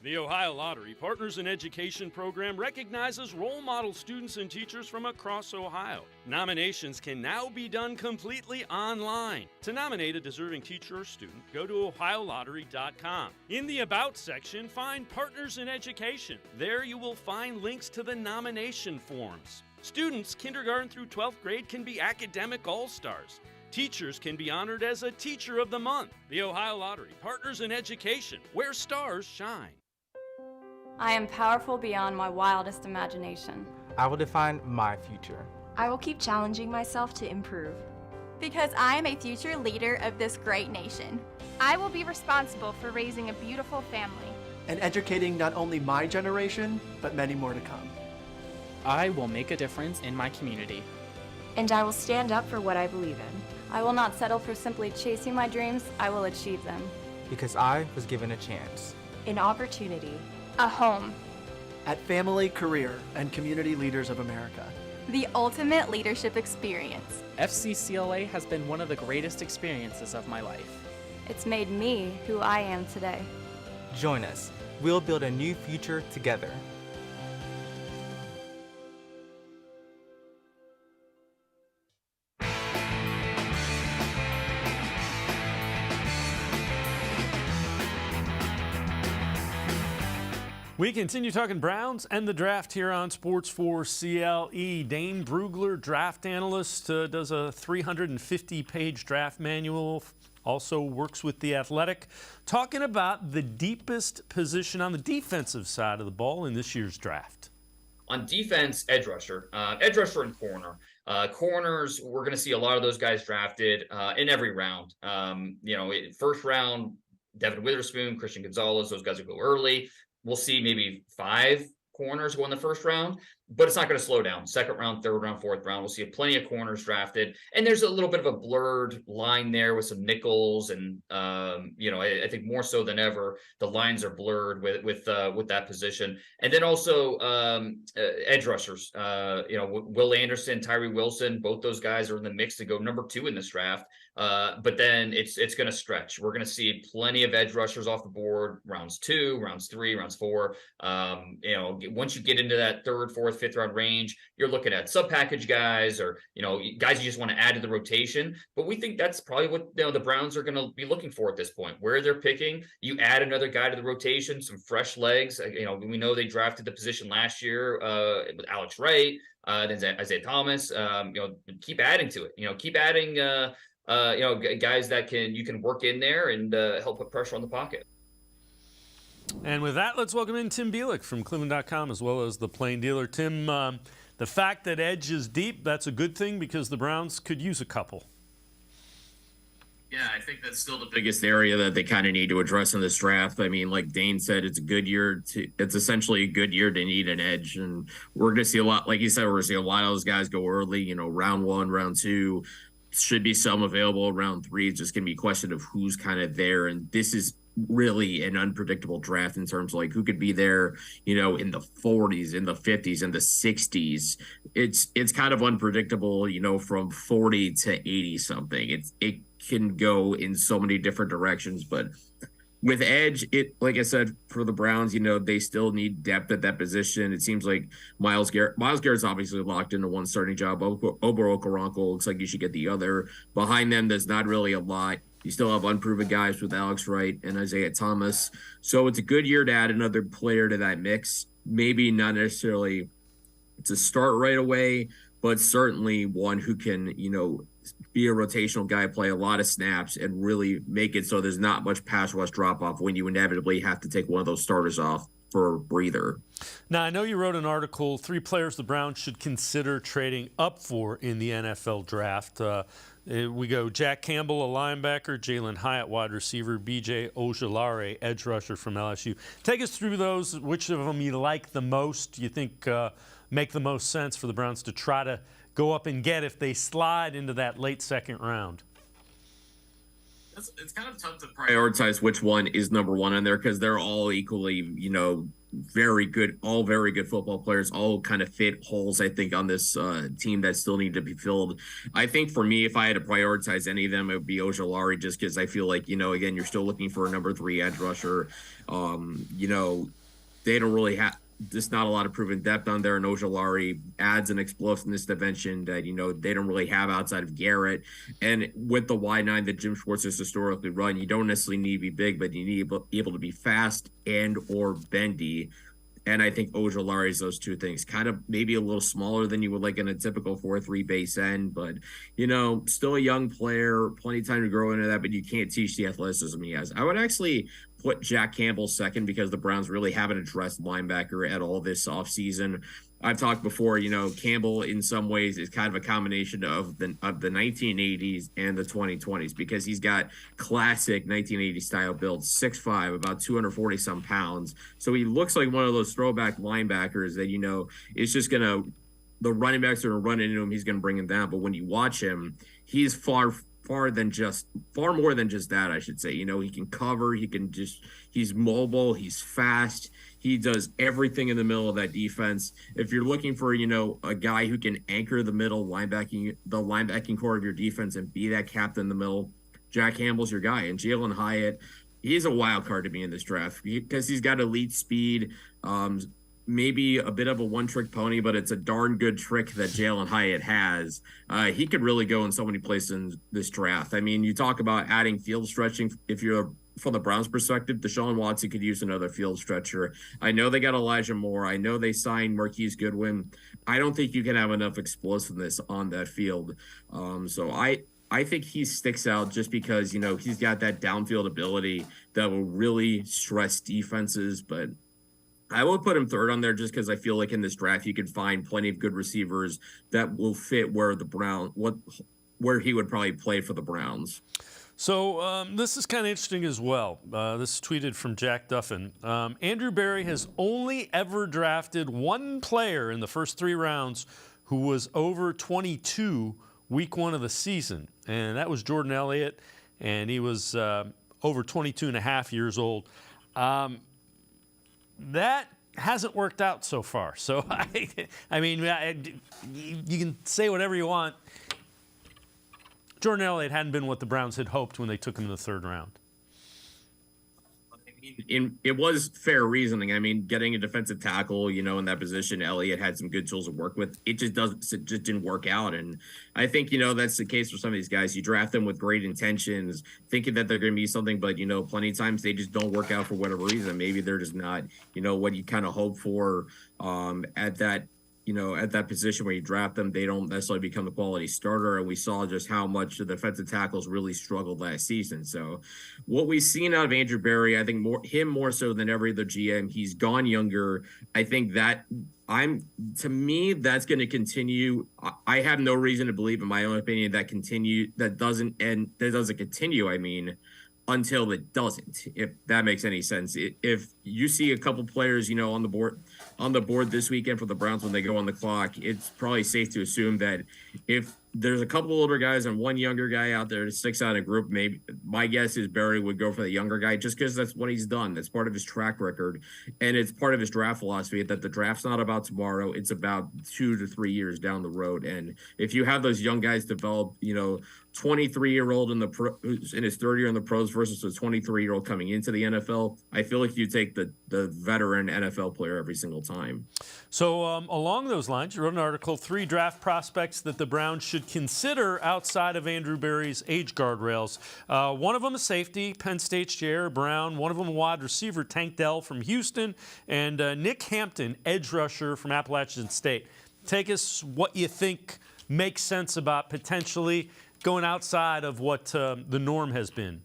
The Ohio Lottery Partners in Education program recognizes role model students and teachers from across Ohio. Nominations can now be done completely online. To nominate a deserving teacher or student, go to ohiolottery.com. In the About section, find Partners in Education. There you will find links to the nomination forms. Students kindergarten through 12th grade can be academic all-stars. Teachers can be honored as a Teacher of the Month. The Ohio Lottery Partners in Education, where stars shine. I am powerful beyond my wildest imagination. I will define my future. I will keep challenging myself to improve. Because I am a future leader of this great nation. I will be responsible for raising a beautiful family. And educating not only my generation, but many more to come. I will make a difference in my community. And I will stand up for what I believe in. I will not settle for simply chasing my dreams, I will achieve them. Because I was given a chance. An opportunity. A home. At Family, Career, and Community Leaders of America. The ultimate leadership experience. FCCLA has been one of the greatest experiences of my life. It's made me who I am today. Join us. We'll build a new future together. We continue talking Browns and the draft here on Sports4CLE. Dane Brugler, draft analyst, does a 350-page draft manual, also works with The Athletic, talking about the deepest position on the defensive side of the ball in this year's draft. On defense, edge rusher and corner. Corners, we're going to see a lot of those guys drafted in every round. First round, Devin Witherspoon, Christian Gonzalez, those guys will go early. We'll see maybe 5 corners go in the first round, but it's not going to slow down. Second round, third round, fourth round, we'll see plenty of corners drafted. And there's a little bit of a blurred line there with some nickels. And, I think more so than ever, the lines are blurred with that position. And then also edge rushers, Will Anderson, Tyree Wilson, both those guys are in the mix to go number 2 in this draft. But then it's going to stretch. We're going to see plenty of edge rushers off the board, rounds 2, rounds 3, rounds 4. Once you get into that 3rd, 4th, 5th round range, you're looking at sub-package guys or, guys you just want to add to the rotation. But we think that's probably what the Browns are going to be looking for at this point. Where they're picking, you add another guy to the rotation, some fresh legs. We know they drafted the position last year with Alex Wright, then Isaiah Thomas. Keep adding to it. Keep adding guys that you can work in there and help put pressure on the pocket. And with that, let's welcome in Tim Bielik from cleveland.com as well as The Plain Dealer. Tim, the fact that edge is deep, that's a good thing because the Browns could use a couple. Yeah, I think that's still the biggest area that they kind of need to address in this draft. I mean, like Dane said, it's a good year. It's essentially a good year to need an edge. And we're going to see a lot, like you said, we're going to see a lot of those guys go early, round 1, round 2. Should be some available round 3. It's just going to be a question of who's kind of there. And this is really an unpredictable draft in terms of like who could be there, in the 40s, in the 50s, in the 60s. It's kind of unpredictable, from 40 to 80 something. It can go in so many different directions, but with edge, like I said, for the Browns, they still need depth at that position. It seems like Myles Garrett's obviously locked into one starting job. Obo Okoronkwo looks like you should get the other. Behind them, there's not really a lot. You still have unproven guys with Alex Wright and Isaiah Thomas. So it's a good year to add another player to that mix. Maybe not necessarily to start right away, but certainly one who can, be a rotational guy, play a lot of snaps, and really make it so there's not much pass rush drop off when you inevitably have to take one of those starters off for a breather. Now, I know you wrote an article, 3 players the Browns should consider trading up for in the NFL draft. We go Jack Campbell, a linebacker, Jalen Hyatt, wide receiver, B.J. Ojulari, edge rusher from LSU. Take us through those. Which of them you like the most? You think make the most sense for the Browns to try to go up and get if they slide into that late second round? It's kind of tough to prioritize which one is number one in there because they're all equally, very good football players, all kind of fit holes, I think, on this team that still need to be filled. I think for me, if I had to prioritize any of them, it would be Ojulari just because I feel like, again, you're still looking for a number 3 edge rusher. They don't really have just not a lot of proven depth on there, and Ojulari adds an explosiveness dimension that they don't really have outside of Garrett. And with the Y9 that Jim Schwartz has historically run, you don't necessarily need to be big, but you need to be able to be fast and or bendy. And I think Ojulari is those two things. Kind of maybe a little smaller than you would like in a typical 4-3 base end, but still a young player, plenty of time to grow into that, but you can't teach the athleticism he has. I would actually put Jack Campbell second because the Browns really haven't addressed linebacker at all this offseason. I've talked before, Campbell in some ways is kind of a combination of the 1980s and the 2020s because he's got classic 1980s style build, 6'5", about 240 some pounds. So he looks like one of those throwback linebackers that, it's just the running backs are going to run into him. He's going to bring him down. But when you watch him, he's far more than just that, I should say. He can cover, he's mobile, he's fast. He does everything in the middle of that defense. If you're looking for, a guy who can anchor the linebacking core of your defense and be that captain in the middle, Jack Campbell's your guy. And Jalen Hyatt, he's a wild card to be in this draft because he's got elite speed, maybe a bit of a one-trick pony, but it's a darn good trick that Jalen Hyatt has. He could really go in so many places in this draft. I mean, you talk about adding field stretching. If you're from the Browns' perspective, Deshaun Watson could use another field stretcher. I know they got Elijah Moore. I know they signed Marquise Goodwin. I don't think you can have enough explosiveness on that field. So I think he sticks out just because, he's got that downfield ability that will really stress defenses. But I will put him third on there just because I feel like in this draft you could find plenty of good receivers that will fit where he would probably play for the Browns. So this is kind of interesting as well. This is tweeted from Jack Duffin. Andrew Berry has only ever drafted one player in the first 3 rounds who was over 22 week 1 of the season, and that was Jordan Elliott, and he was over 22 and a half years old. That hasn't worked out so far. So, I mean, you can say whatever you want. Jordan Elliott hadn't been what the Browns had hoped when they took him in the 3rd round. It was fair reasoning. I mean, getting a defensive tackle, in that position, Elliott had some good tools to work with. It just didn't work out. And I think, that's the case for some of these guys. You draft them with great intentions, thinking that they're going to be something, but, plenty of times they just don't work out for whatever reason. Maybe they're just not, what you kind of hope for at that position where you draft them. They don't necessarily become the quality starter. And we saw just how much the defensive tackles really struggled last season. So what we've seen out of Andrew Berry, I think more so than every other GM, he's gone younger. I think that to me, that's going to continue. I have no reason to believe, in my own opinion, that doesn't continue. I mean, until it doesn't, if that makes any sense. If you see a couple players, on the board this weekend for the Browns when they go on the clock, it's probably safe to assume that if there's a couple older guys and one younger guy out there that sticks out in a group. Maybe my guess is Barry would go for the younger guy just because that's what he's done. That's part of his track record. And it's part of his draft philosophy that the draft's not about tomorrow. It's about 2 to 3 years down the road. And if you have those young guys develop, 23-year-old who's in his third year in the pros versus a 23-year-old coming into the NFL, I feel like you take the veteran NFL player every single time. So along those lines, you wrote an article, 3 draft prospects that the Browns should consider outside of Andrew Berry's age guardrails. One of them a safety, Penn State's Jair Brown. One of them a wide receiver, Tank Dell from Houston. And Nick Hampton, edge rusher from Appalachian State. Take us what you think makes sense about potentially going outside of what the norm has been.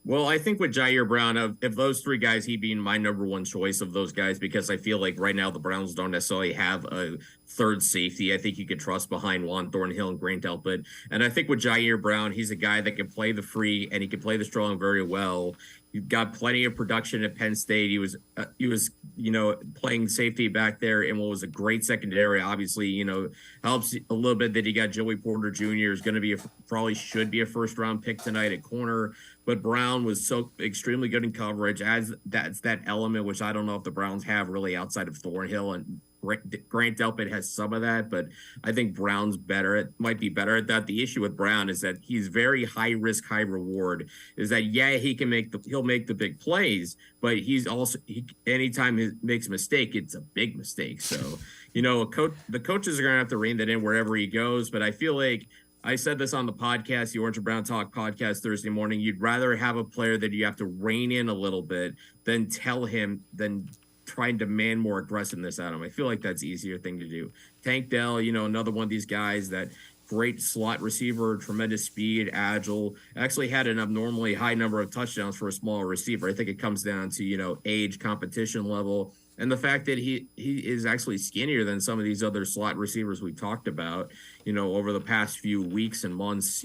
Well, I think with Jair Brown, of those 3 guys, he'd be my number 1 choice of those guys because I feel like right now the Browns don't necessarily have a third safety. I think you could trust behind Juan Thornhill and Grant Delpit. And I think with Jair Brown, he's a guy that can play the free and he can play the strong very well. He got plenty of production at Penn State. He was playing safety back there in what was a great secondary. Obviously, helps a little bit that he got Joey Porter Jr. is going to be probably should be a first-round pick tonight at corner. But Brown was so extremely good in coverage. That's that element which I don't know if the Browns have really outside of Thornhill, and Grant Delpit has some of that, but I think Brown's might be better at that. The issue with Brown is that he's very high risk, high reward. Is that he'll make the big plays, but he's also anytime he makes a mistake, it's a big mistake. So the coaches are gonna have to rein that in wherever he goes. But I feel like I said this on the podcast, the Orange and Brown Talk podcast Thursday morning. You'd rather have a player that you have to rein in a little bit than try and demand more aggressiveness out of him. I feel like that's the easier thing to do. Tank Dell, another one of these guys that great slot receiver, tremendous speed, agile, actually had an abnormally high number of touchdowns for a smaller receiver. I think it comes down to, age, competition level, and the fact that he is actually skinnier than some of these other slot receivers we talked about, over the past few weeks and months,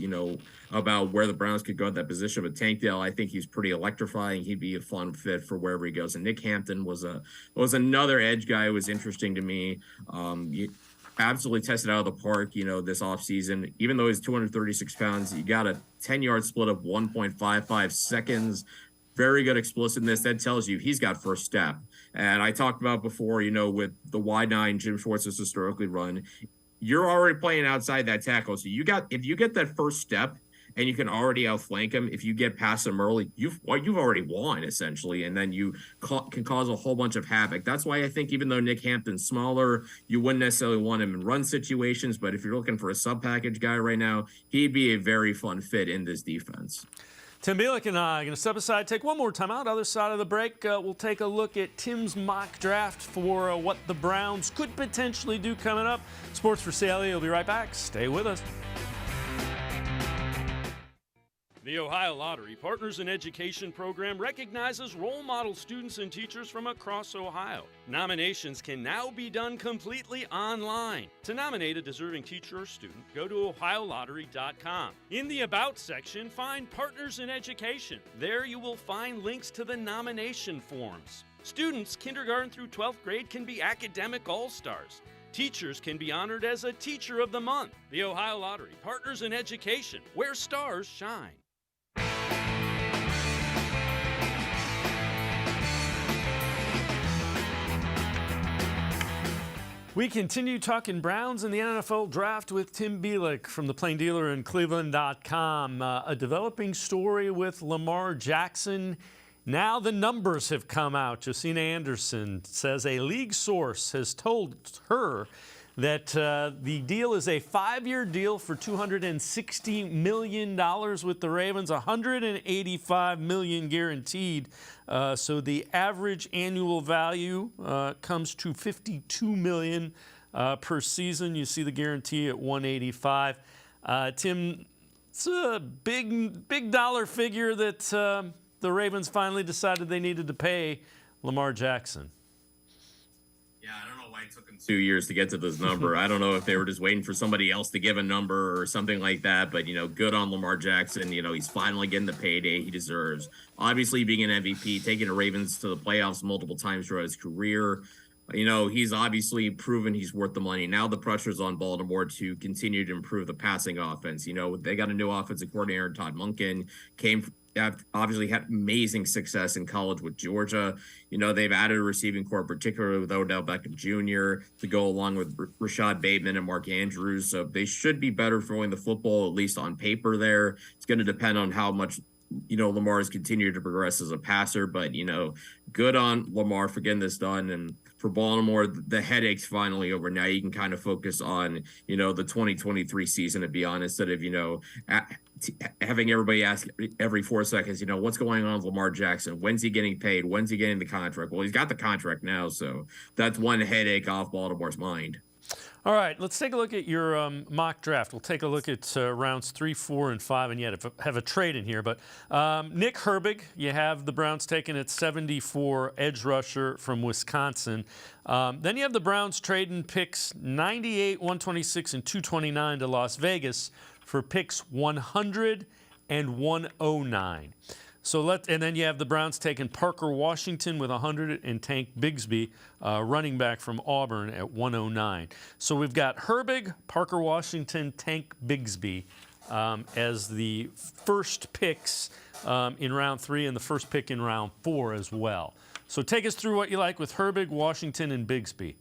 about where the Browns could go at that position. But Tank Dell, I think he's pretty electrifying. He'd be a fun fit for wherever he goes. And Nick Hampton was another edge guy who was interesting to me. Absolutely tested out of the park, this offseason. Even though he's 236 pounds, he got a 10-yard split of 1.55 seconds. Very good explosiveness. That tells you he's got first step. And I talked about before, with the wide 9 Jim Schwartz has historically run, you're already playing outside that tackle. So if you get that first step and you can already outflank him, if you get past him early, you've already won essentially, and then you can cause a whole bunch of havoc. That's why I think even though Nick Hampton's smaller, you wouldn't necessarily want him in run situations, but if you're looking for a sub-package guy right now, he'd be a very fun fit in this defense. Tim Bielik and I are going to step aside, take one more time out. Other side of the break, we'll take a look at Tim's mock draft for what the Browns could potentially do coming up. Sports4CLE will be right back. Stay with us. The Ohio Lottery Partners in Education program recognizes role model students and teachers from across Ohio. Nominations can now be done completely online. To nominate a deserving teacher or student, go to ohiolottery.com. In the About section, find Partners in Education. There you will find links to the nomination forms. Students, kindergarten through 12th grade, can be academic all-stars. Teachers can be honored as a Teacher of the Month. The Ohio Lottery Partners in Education, where stars shine. We continue talking Browns in the NFL draft with Tim Bielik from the Plain Dealer and cleveland.com. A developing story with Lamar Jackson. Now the numbers have come out. Josina Anderson says a league source has told her that the deal is a 5-year deal for $260 million with the Ravens, $185 million guaranteed. So the average annual value comes to $52 million per season. You see the guarantee at $185. Tim, it's a big dollar figure that the Ravens finally decided they needed to pay Lamar Jackson. Yeah, I don't know why it took them 2 years to get to this number. I don't know if they were just waiting for somebody else to give a number or something like that. But, good on Lamar Jackson. He's finally getting the payday he deserves. Obviously, being an MVP, taking the Ravens to the playoffs multiple times throughout his career. he's obviously proven he's worth the money. Now the pressure's on Baltimore to continue to improve the passing offense. They got a new offensive coordinator, Todd Monken, obviously had amazing success in college with Georgia. They've added a receiving core, particularly with Odell Beckham Jr., to go along with Rashad Bateman and Mark Andrews. So they should be better throwing the football, at least on paper there. It's going to depend on how much Lamar has continued to progress as a passer, but good on Lamar for getting this done. And for Baltimore, the headache's finally over. Now you can kind of focus on the 2023 season and beyond, instead of having everybody ask every 4 seconds, what's going on with Lamar Jackson? When's he getting paid? When's he getting the contract? Well, he's got the contract now, so that's one headache off Baltimore's mind. All right, let's take a look at your mock draft. We'll take a look at rounds 3, 4, and 5, and yet have a trade in here. But Nick Herbig, you have the Browns taking at 74, edge rusher from Wisconsin. Then you have the Browns trading picks 98, 126, and 229 to Las Vegas for picks 100 and 109. And then you have the Browns taking Parker Washington with 100 and Tank Bigsby, running back from Auburn, at 109. So we've got Herbig, Parker Washington, Tank Bigsby as the first picks in round 3 and the first pick in round 4 as well. So take us through what you like with Herbig, Washington, and Bigsby.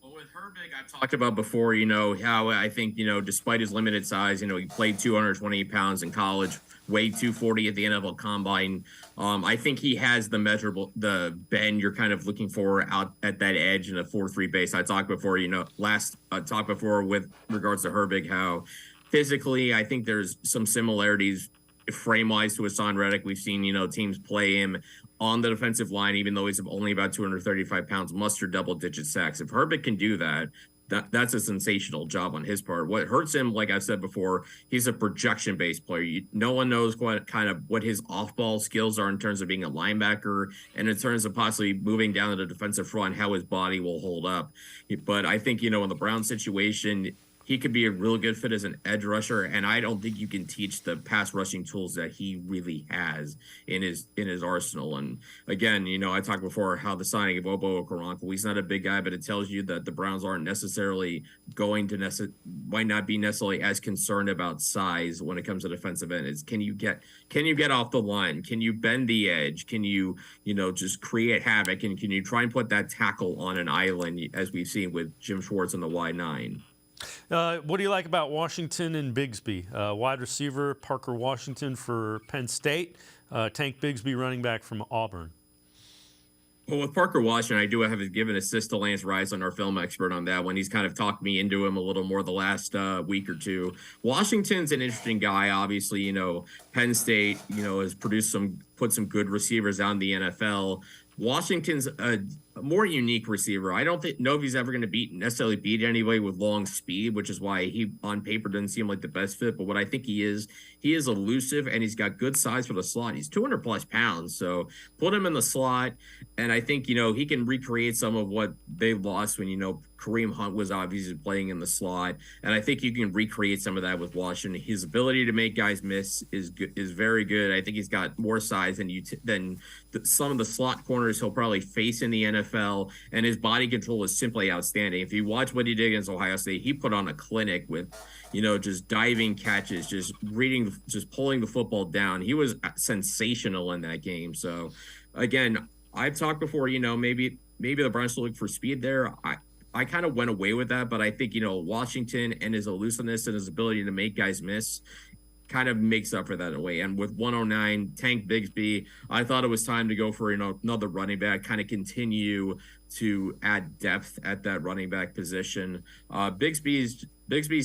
With Herbig, I've talked about before, how I think, despite his limited size, he played 228 pounds in college, weighed 240 at the NFL Combine. I think he has the bend you're kind of looking for out at that edge in a 4-3 base. I talked before, talked before with regards to Herbig, how physically I think there's some similarities frame-wise to Hassan Reddick. We've seen, teams play him on the defensive line, even though he's only about 235 pounds, muster double-digit sacks. If Herbig can do that, that's a sensational job on his part. What hurts him, like I said before, he's a projection-based player. No one knows what his off-ball skills are in terms of being a linebacker and in terms of possibly moving down to the defensive front, how his body will hold up. But I think, in the Brown situation, he could be a real good fit as an edge rusher, and I don't think you can teach the pass rushing tools that he really has in his arsenal. And again, I talked before how the signing of Obo Okoronkwo, he's not a big guy, but it tells you that the Browns aren't necessarily might not be necessarily as concerned about size when it comes to defensive end. It's can you get off the line? Can you bend the edge? Can you just create havoc? And can you try and put that tackle on an island, as we've seen with Jim Schwartz in the Y9? What do you like about Washington and Bigsby? Wide receiver, Parker Washington for Penn State, Tank Bigsby, running back from Auburn. Well, with Parker Washington, I do have to give an assist to Lance Rison, our film expert, on that one. He's kind of talked me into him a little more the last week or two. Washington's an interesting guy. Obviously, Penn State, has put some good receivers out in the NFL. Washington's a more unique receiver. I don't know if he's ever going to necessarily beat anybody with long speed, which is why he on paper doesn't seem like the best fit. But what I think he is elusive, and he's got good size for the slot. He's 200 plus pounds, so put him in the slot, and I think he can recreate some of what they lost when Kareem Hunt was obviously playing in the slot, and I think you can recreate some of that with Washington. His ability to make guys miss is very good. I think he's got more size than some of the slot corners he'll probably face in the NFL, and his body control is simply outstanding. If you watch what he did against Ohio State, he put on a clinic with just diving catches, just pulling the football down. He was sensational in that game. So again, I've talked before, maybe the Browns look for speed there. I kind of went away with that, but I think, Washington and his elusiveness and his ability to make guys miss kind of makes up for that in a way. And with 109, Tank Bigsby, I thought it was time to go for, another running back, kind of continue to add depth at that running back position. Bigsby's,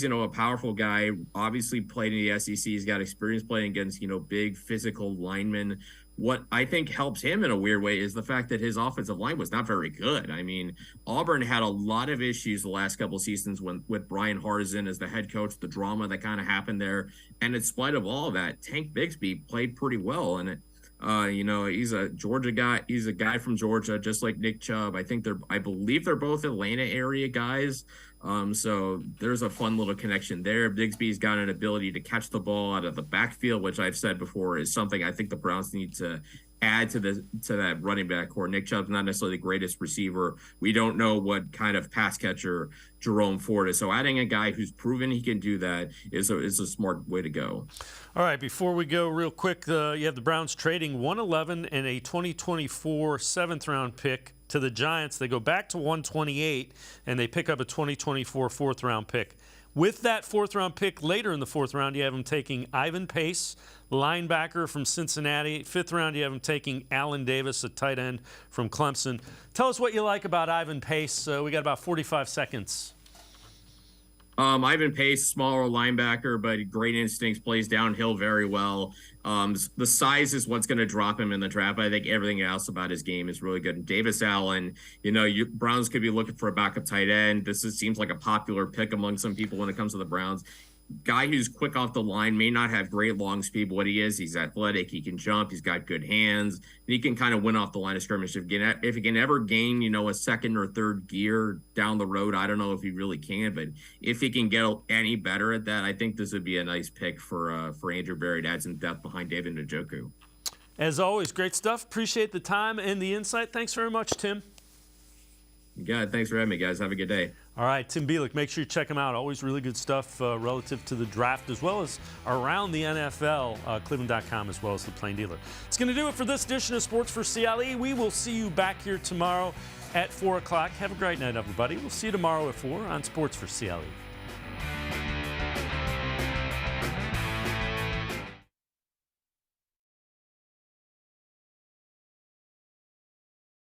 a powerful guy, obviously played in the SEC. He's got experience playing against, big physical linemen. What I think helps him in a weird way is the fact that his offensive line was not very good. I mean, Auburn had a lot of issues the last couple of seasons with Brian Harzin as the head coach, the drama that kind of happened there. And in spite of all of that, Tank Bigsby played pretty well. And he's a Georgia guy. He's a guy from Georgia, just like Nick Chubb. I believe they're both Atlanta area guys. So there's a fun little connection there. Bigsby's got an ability to catch the ball out of the backfield, which I've said before is something I think the Browns need to add to that running back core. Nick Chubb's not necessarily the greatest receiver. We don't know what kind of pass catcher Jerome Ford is. So adding a guy who's proven he can do that is a smart way to go. All right, before we go real quick, you have the Browns trading 111 and a 2024 7th-round pick to the Giants. They go back to 128, and they pick up a 2024 4th-round pick. With that 4th-round pick later in the 4th round, you have them taking Ivan Pace, linebacker from Cincinnati. 5th round, you have them taking Allen Davis, a tight end from Clemson. Tell us what you like about Ivan Pace. We got about 45 seconds. Ivan Pace, smaller linebacker, but great instincts, plays downhill very well. The size is what's going to drop him in the draft. I think everything else about his game is really good. And Davis Allen, Browns could be looking for a backup tight end. Seems like a popular pick among some people when it comes to the Browns. Guy who's quick off the line, may not have great long speed, but what he is, he's athletic, he can jump, he's got good hands, and he can kind of win off the line of scrimmage. If he can ever gain, a second or third gear down the road, I don't know if he really can, but if he can get any better at that, I think this would be a nice pick for Andrew Berry to add some depth behind David Njoku. As always, great stuff. Appreciate the time and the insight. Thanks very much, Tim. Yeah, thanks for having me, guys. Have a good day. All right, Tim Bielik, make sure you check him out. Always really good stuff relative to the draft as well as around the NFL, cleveland.com as well as the Plain Dealer. It's going to do it for this edition of Sports4CLE. We will see you back here tomorrow at 4 o'clock. Have a great night, everybody. We'll see you tomorrow at 4 on Sports4CLE.